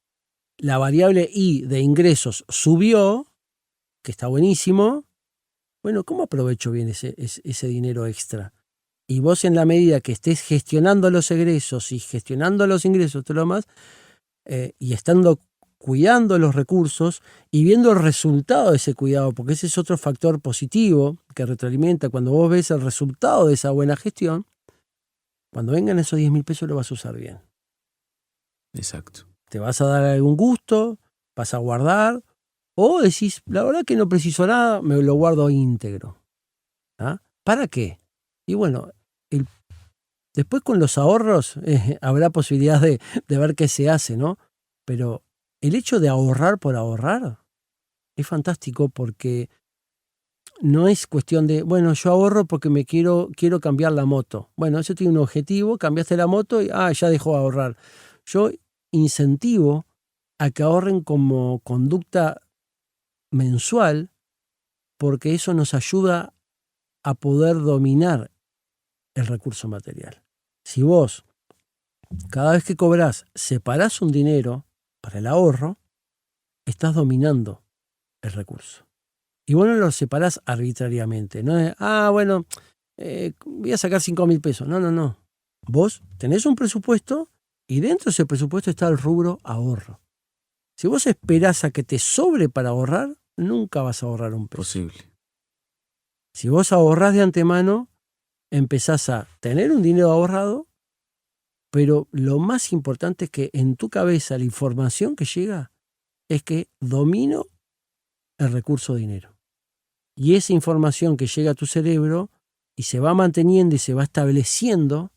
la variable I de ingresos subió, que está buenísimo, bueno, ¿cómo aprovecho bien ese dinero extra? Y vos, en la medida que estés gestionando los egresos y gestionando los ingresos, todo lo más, y estando cuidando los recursos y viendo el resultado de ese cuidado, porque ese es otro factor positivo que retroalimenta. Cuando vos ves el resultado de esa buena gestión, cuando vengan esos 10.000 pesos lo vas a usar bien. Exacto. Te vas a dar algún gusto, vas a guardar, o decís, la verdad que no preciso nada, me lo guardo íntegro. ¿Ah? ¿Para qué? Y bueno, después con los ahorros habrá posibilidad de ver qué se hace, ¿no? Pero el hecho de ahorrar por ahorrar es fantástico, porque no es cuestión de, bueno, yo ahorro porque me quiero cambiar la moto. Bueno, eso tiene un objetivo, cambiaste la moto y ya dejó de ahorrar. Yo incentivo a que ahorren como conducta mensual, porque eso nos ayuda a poder dominar el recurso material. Si vos, cada vez que cobrás, separás un dinero para el ahorro, estás dominando el recurso. Y vos no lo separás arbitrariamente. No es, bueno, voy a sacar 5.000 pesos. No. Vos tenés un presupuesto y dentro de ese presupuesto está el rubro ahorro. Si vos esperás a que te sobre para ahorrar, nunca vas a ahorrar un peso. Posible. Si vos ahorrás de antemano, empezás a tener un dinero ahorrado, pero lo más importante es que en tu cabeza la información que llega es que domino el recurso dinero. Y esa información que llega a tu cerebro y se va manteniendo y se va estableciendo,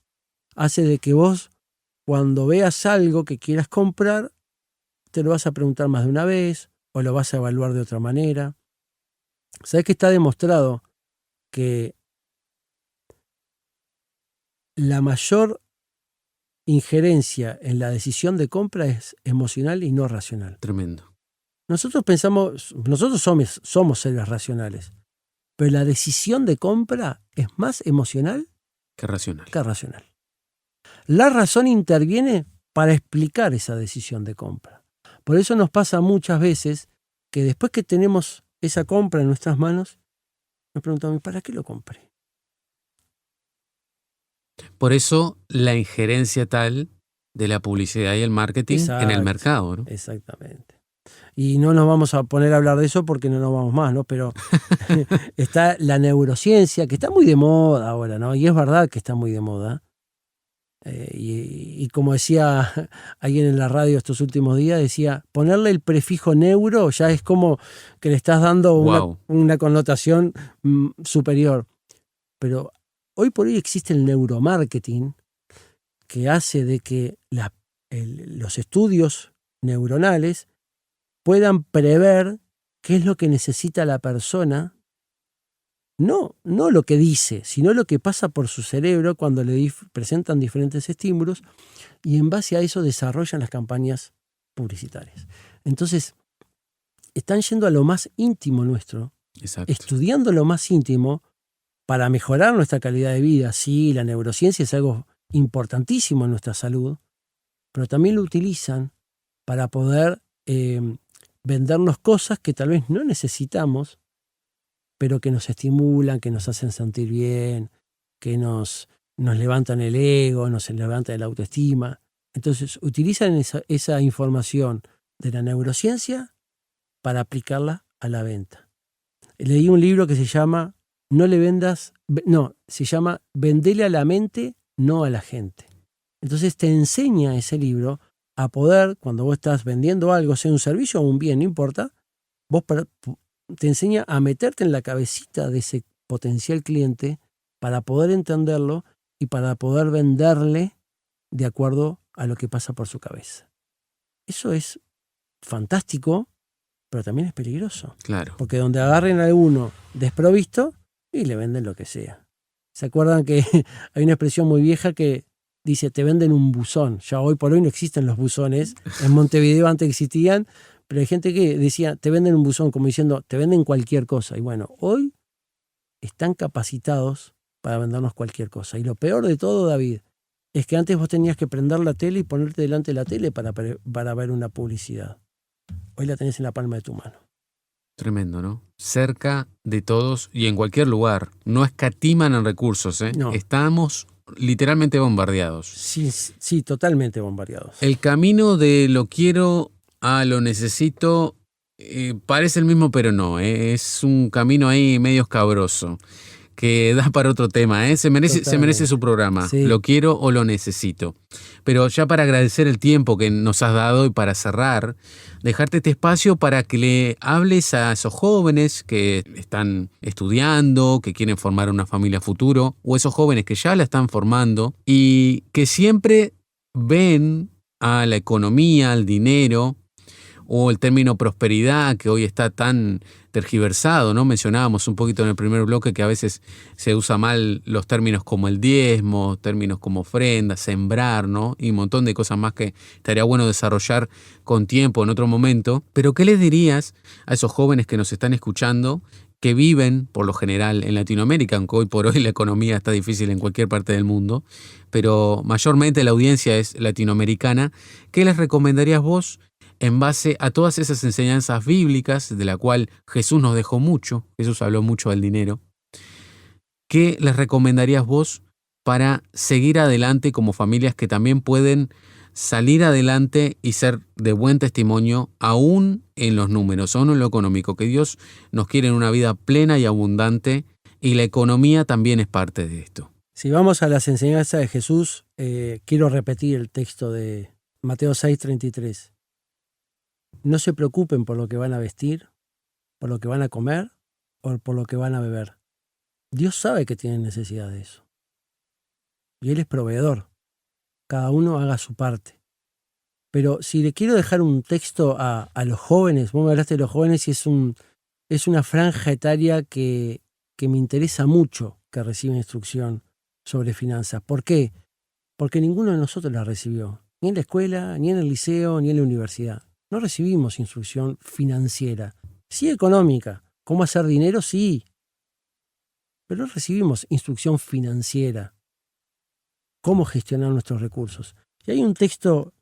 hace de que vos, cuando veas algo que quieras comprar, te lo vas a preguntar más de una vez o lo vas a evaluar de otra manera. ¿Sabés que está demostrado que la mayor injerencia en la decisión de compra es emocional y no racional? Tremendo. Nosotros somos seres racionales, pero la decisión de compra es más emocional Qué racional. que racional. La razón interviene para explicar esa decisión de compra. Por eso nos pasa muchas veces que después que tenemos esa compra en nuestras manos, nos preguntamos, ¿para qué lo compré? Por eso la injerencia tal de la publicidad y el marketing en el mercado, ¿no? Exactamente. Y no nos vamos a poner a hablar de eso porque no nos vamos más, ¿no? Pero está la neurociencia, que está muy de moda ahora, ¿no? Y es verdad que está muy de moda. Y como decía alguien en la radio estos últimos días, decía, ponerle el prefijo neuro ya es como que le estás dando una connotación superior. Pero hoy por hoy existe el neuromarketing, que hace de que los estudios neuronales puedan prever qué es lo que necesita la persona, no lo que dice, sino lo que pasa por su cerebro cuando le presentan diferentes estímulos, y en base a eso desarrollan las campañas publicitarias. Entonces, están yendo a lo más íntimo nuestro, Exacto. estudiando lo más íntimo para mejorar nuestra calidad de vida. Sí, la neurociencia es algo importantísimo en nuestra salud, pero también lo utilizan para poder vendernos cosas que tal vez no necesitamos, pero que nos estimulan, que nos hacen sentir bien, que nos levantan el ego, nos levantan la autoestima. Entonces, utilizan esa información de la neurociencia para aplicarla a la venta. Leí un libro que se llama se llama Vendele a la mente, no a la gente. Entonces te enseña ese libro a poder, cuando vos estás vendiendo algo, sea un servicio o un bien, no importa, te enseña a meterte en la cabecita de ese potencial cliente para poder entenderlo y para poder venderle de acuerdo a lo que pasa por su cabeza. Eso es fantástico, pero también es peligroso. Claro. Porque donde agarren a uno desprovisto y le venden lo que sea. ¿Se acuerdan que hay una expresión muy vieja que dice te venden un buzón? Ya hoy por hoy no existen los buzones. En Montevideo antes existían, pero hay gente que decía te venden un buzón, como diciendo te venden cualquier cosa. Y bueno, hoy están capacitados para vendernos cualquier cosa. Y lo peor de todo, David, es que antes vos tenías que prender la tele y ponerte delante de la tele para ver una publicidad. Hoy la tenés en la palma de tu mano. Tremendo, ¿no? Cerca de todos y en cualquier lugar. No escatiman en recursos, ¿eh? No. Estamos literalmente bombardeados. Sí, totalmente bombardeados. El camino de lo quiero a lo necesito parece el mismo, pero no. Es un camino ahí medio escabroso que da para otro tema. Se merece su programa. Sí. Lo quiero o lo necesito. Pero ya para agradecer el tiempo que nos has dado y para cerrar, dejarte este espacio para que le hables a esos jóvenes que están estudiando, que quieren formar una familia futuro, o esos jóvenes que ya la están formando y que siempre ven a la economía, al dinero, o el término prosperidad que hoy está tan tergiversado, ¿no? Mencionábamos un poquito en el primer bloque que a veces se usa mal los términos como el diezmo, términos como ofrenda, sembrar, ¿no? Y un montón de cosas más que estaría bueno desarrollar con tiempo en otro momento. Pero ¿qué les dirías a esos jóvenes que nos están escuchando, que viven por lo general en Latinoamérica, aunque hoy por hoy la economía está difícil en cualquier parte del mundo, pero mayormente la audiencia es latinoamericana? ¿Qué les recomendarías vos en base a todas esas enseñanzas bíblicas, de la cual Jesús nos dejó mucho? Jesús habló mucho del dinero. ¿Qué les recomendarías vos para seguir adelante como familias que también pueden salir adelante y ser de buen testimonio aún en los números, aún en lo económico? Que Dios nos quiere en una vida plena y abundante, y la economía también es parte de esto. Si vamos a las enseñanzas de Jesús, quiero repetir el texto de Mateo 6:33. No se preocupen por lo que van a vestir, por lo que van a comer o por lo que van a beber. Dios sabe que tienen necesidad de eso. Y Él es proveedor. Cada uno haga su parte. Pero si le quiero dejar un texto a los jóvenes, vos me hablaste de los jóvenes y es una franja etaria que me interesa mucho que reciba instrucción sobre finanzas. ¿Por qué? Porque ninguno de nosotros la recibió. Ni en la escuela, ni en el liceo, ni en la universidad. No recibimos instrucción financiera. Sí económica. ¿Cómo hacer dinero? Sí. Pero no recibimos instrucción financiera. ¿Cómo gestionar nuestros recursos? Y hay un texto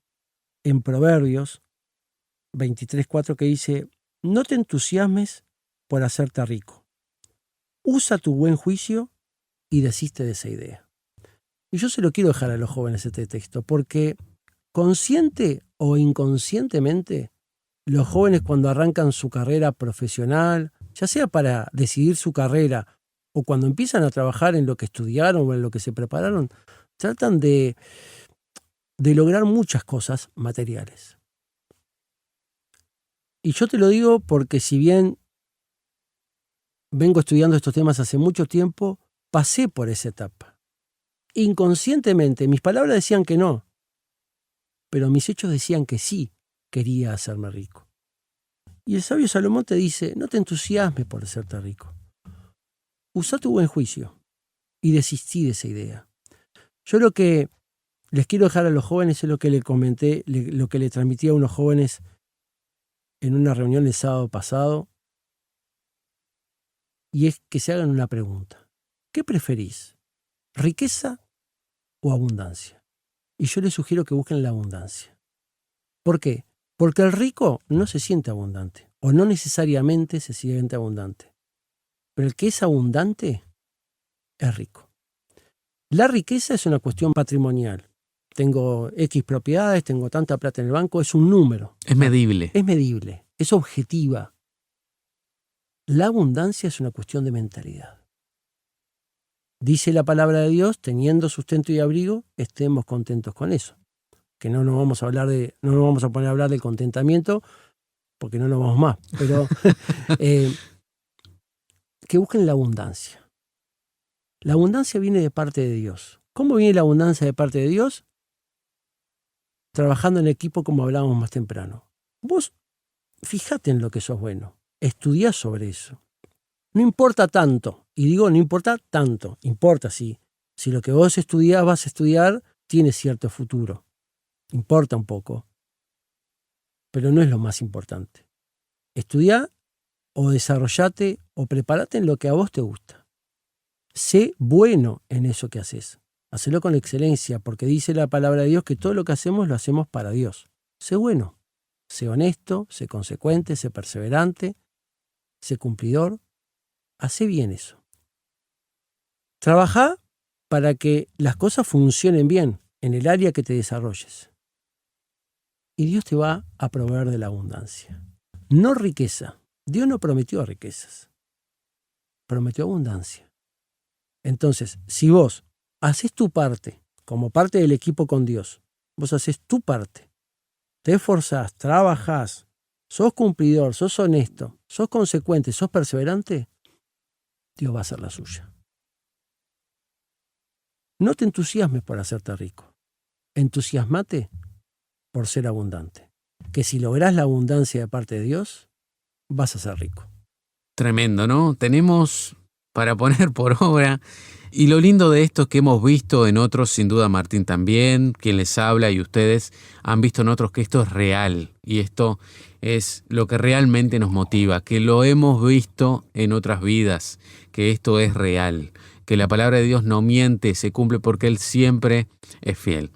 en Proverbios 23:4 que dice: no te entusiasmes por hacerte rico. Usa tu buen juicio y desiste de esa idea. Y yo se lo quiero dejar a los jóvenes este texto, porque consciente o inconscientemente, los jóvenes cuando arrancan su carrera profesional, ya sea para decidir su carrera o cuando empiezan a trabajar en lo que estudiaron o en lo que se prepararon, tratan de lograr muchas cosas materiales. Y yo te lo digo porque si bien vengo estudiando estos temas hace mucho tiempo, pasé por esa etapa. Inconscientemente, mis palabras decían que no, pero mis hechos decían que sí quería hacerme rico. Y el sabio Salomón te dice: no te entusiasmes por hacerte rico. Usa tu buen juicio y desistí de esa idea. Yo lo que les quiero dejar a los jóvenes es lo que le comenté, lo que le transmití a unos jóvenes en una reunión el sábado pasado, y es que se hagan una pregunta. ¿Qué preferís? ¿Riqueza o abundancia? Y yo les sugiero que busquen la abundancia. ¿Por qué? Porque el rico no se siente abundante, o no necesariamente se siente abundante. Pero el que es abundante es rico. La riqueza es una cuestión patrimonial. Tengo X propiedades, tengo tanta plata en el banco, es un número. Es medible. Es medible, es objetiva. La abundancia es una cuestión de mentalidad. Dice la palabra de Dios: teniendo sustento y abrigo, estemos contentos con eso. Que no nos vamos a poner a hablar del contentamiento, porque no nos vamos más. Pero que busquen la abundancia. La abundancia viene de parte de Dios. ¿Cómo viene la abundancia de parte de Dios? Trabajando en equipo, como hablábamos más temprano. Vos fíjate en lo que sos bueno. Estudiá sobre eso. No importa tanto. Y digo, no importa tanto. Importa, sí. Si lo que vos estudiás, vas a estudiar, tiene cierto futuro. Importa un poco. Pero no es lo más importante. Estudiá o desarrollate o prepárate en lo que a vos te gusta. Sé bueno en eso que haces. Hacelo con excelencia, porque dice la palabra de Dios que todo lo que hacemos lo hacemos para Dios. Sé bueno, sé honesto, sé consecuente, sé perseverante, sé cumplidor. Hacé bien eso. Trabajá para que las cosas funcionen bien en el área que te desarrolles. Y Dios te va a proveer de la abundancia. No riqueza. Dios no prometió riquezas. Prometió abundancia. Entonces, si vos haces tu parte, como parte del equipo con Dios, vos haces tu parte, te esforzás, trabajás, sos cumplidor, sos honesto, sos consecuente, sos perseverante, Dios va a hacer la suya. No te entusiasmes por hacerte rico. Entusiasmate por ser abundante. Que si lográs la abundancia de parte de Dios, vas a ser rico. Tremendo, ¿no? Tenemos para poner por obra. Y lo lindo de esto es que hemos visto en otros, sin duda Martín también, quien les habla y ustedes han visto en otros que esto es real. Y esto es lo que realmente nos motiva, que lo hemos visto en otras vidas, que esto es real, que la palabra de Dios no miente, se cumple porque Él siempre es fiel.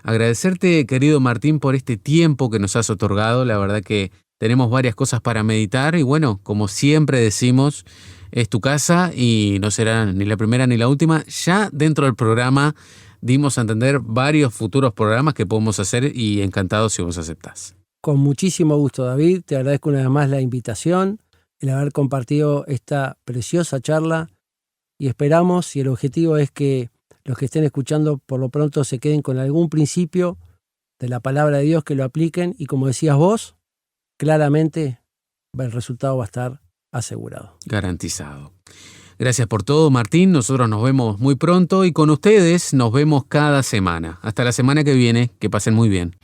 Agradecerte, querido Martín, por este tiempo que nos has otorgado. La verdad que tenemos varias cosas para meditar y bueno, como siempre decimos, es tu casa y no será ni la primera ni la última. Ya dentro del programa dimos a entender varios futuros programas que podemos hacer y encantados si vos aceptás. Con muchísimo gusto, David. Te agradezco una vez más la invitación, el haber compartido esta preciosa charla y esperamos, y el objetivo es que los que estén escuchando por lo pronto se queden con algún principio de la palabra de Dios, que lo apliquen y como decías vos, claramente el resultado va a estar asegurado. Garantizado. Gracias por todo, Martín. Nosotros nos vemos muy pronto y con ustedes nos vemos cada semana. Hasta la semana que viene. Que pasen muy bien.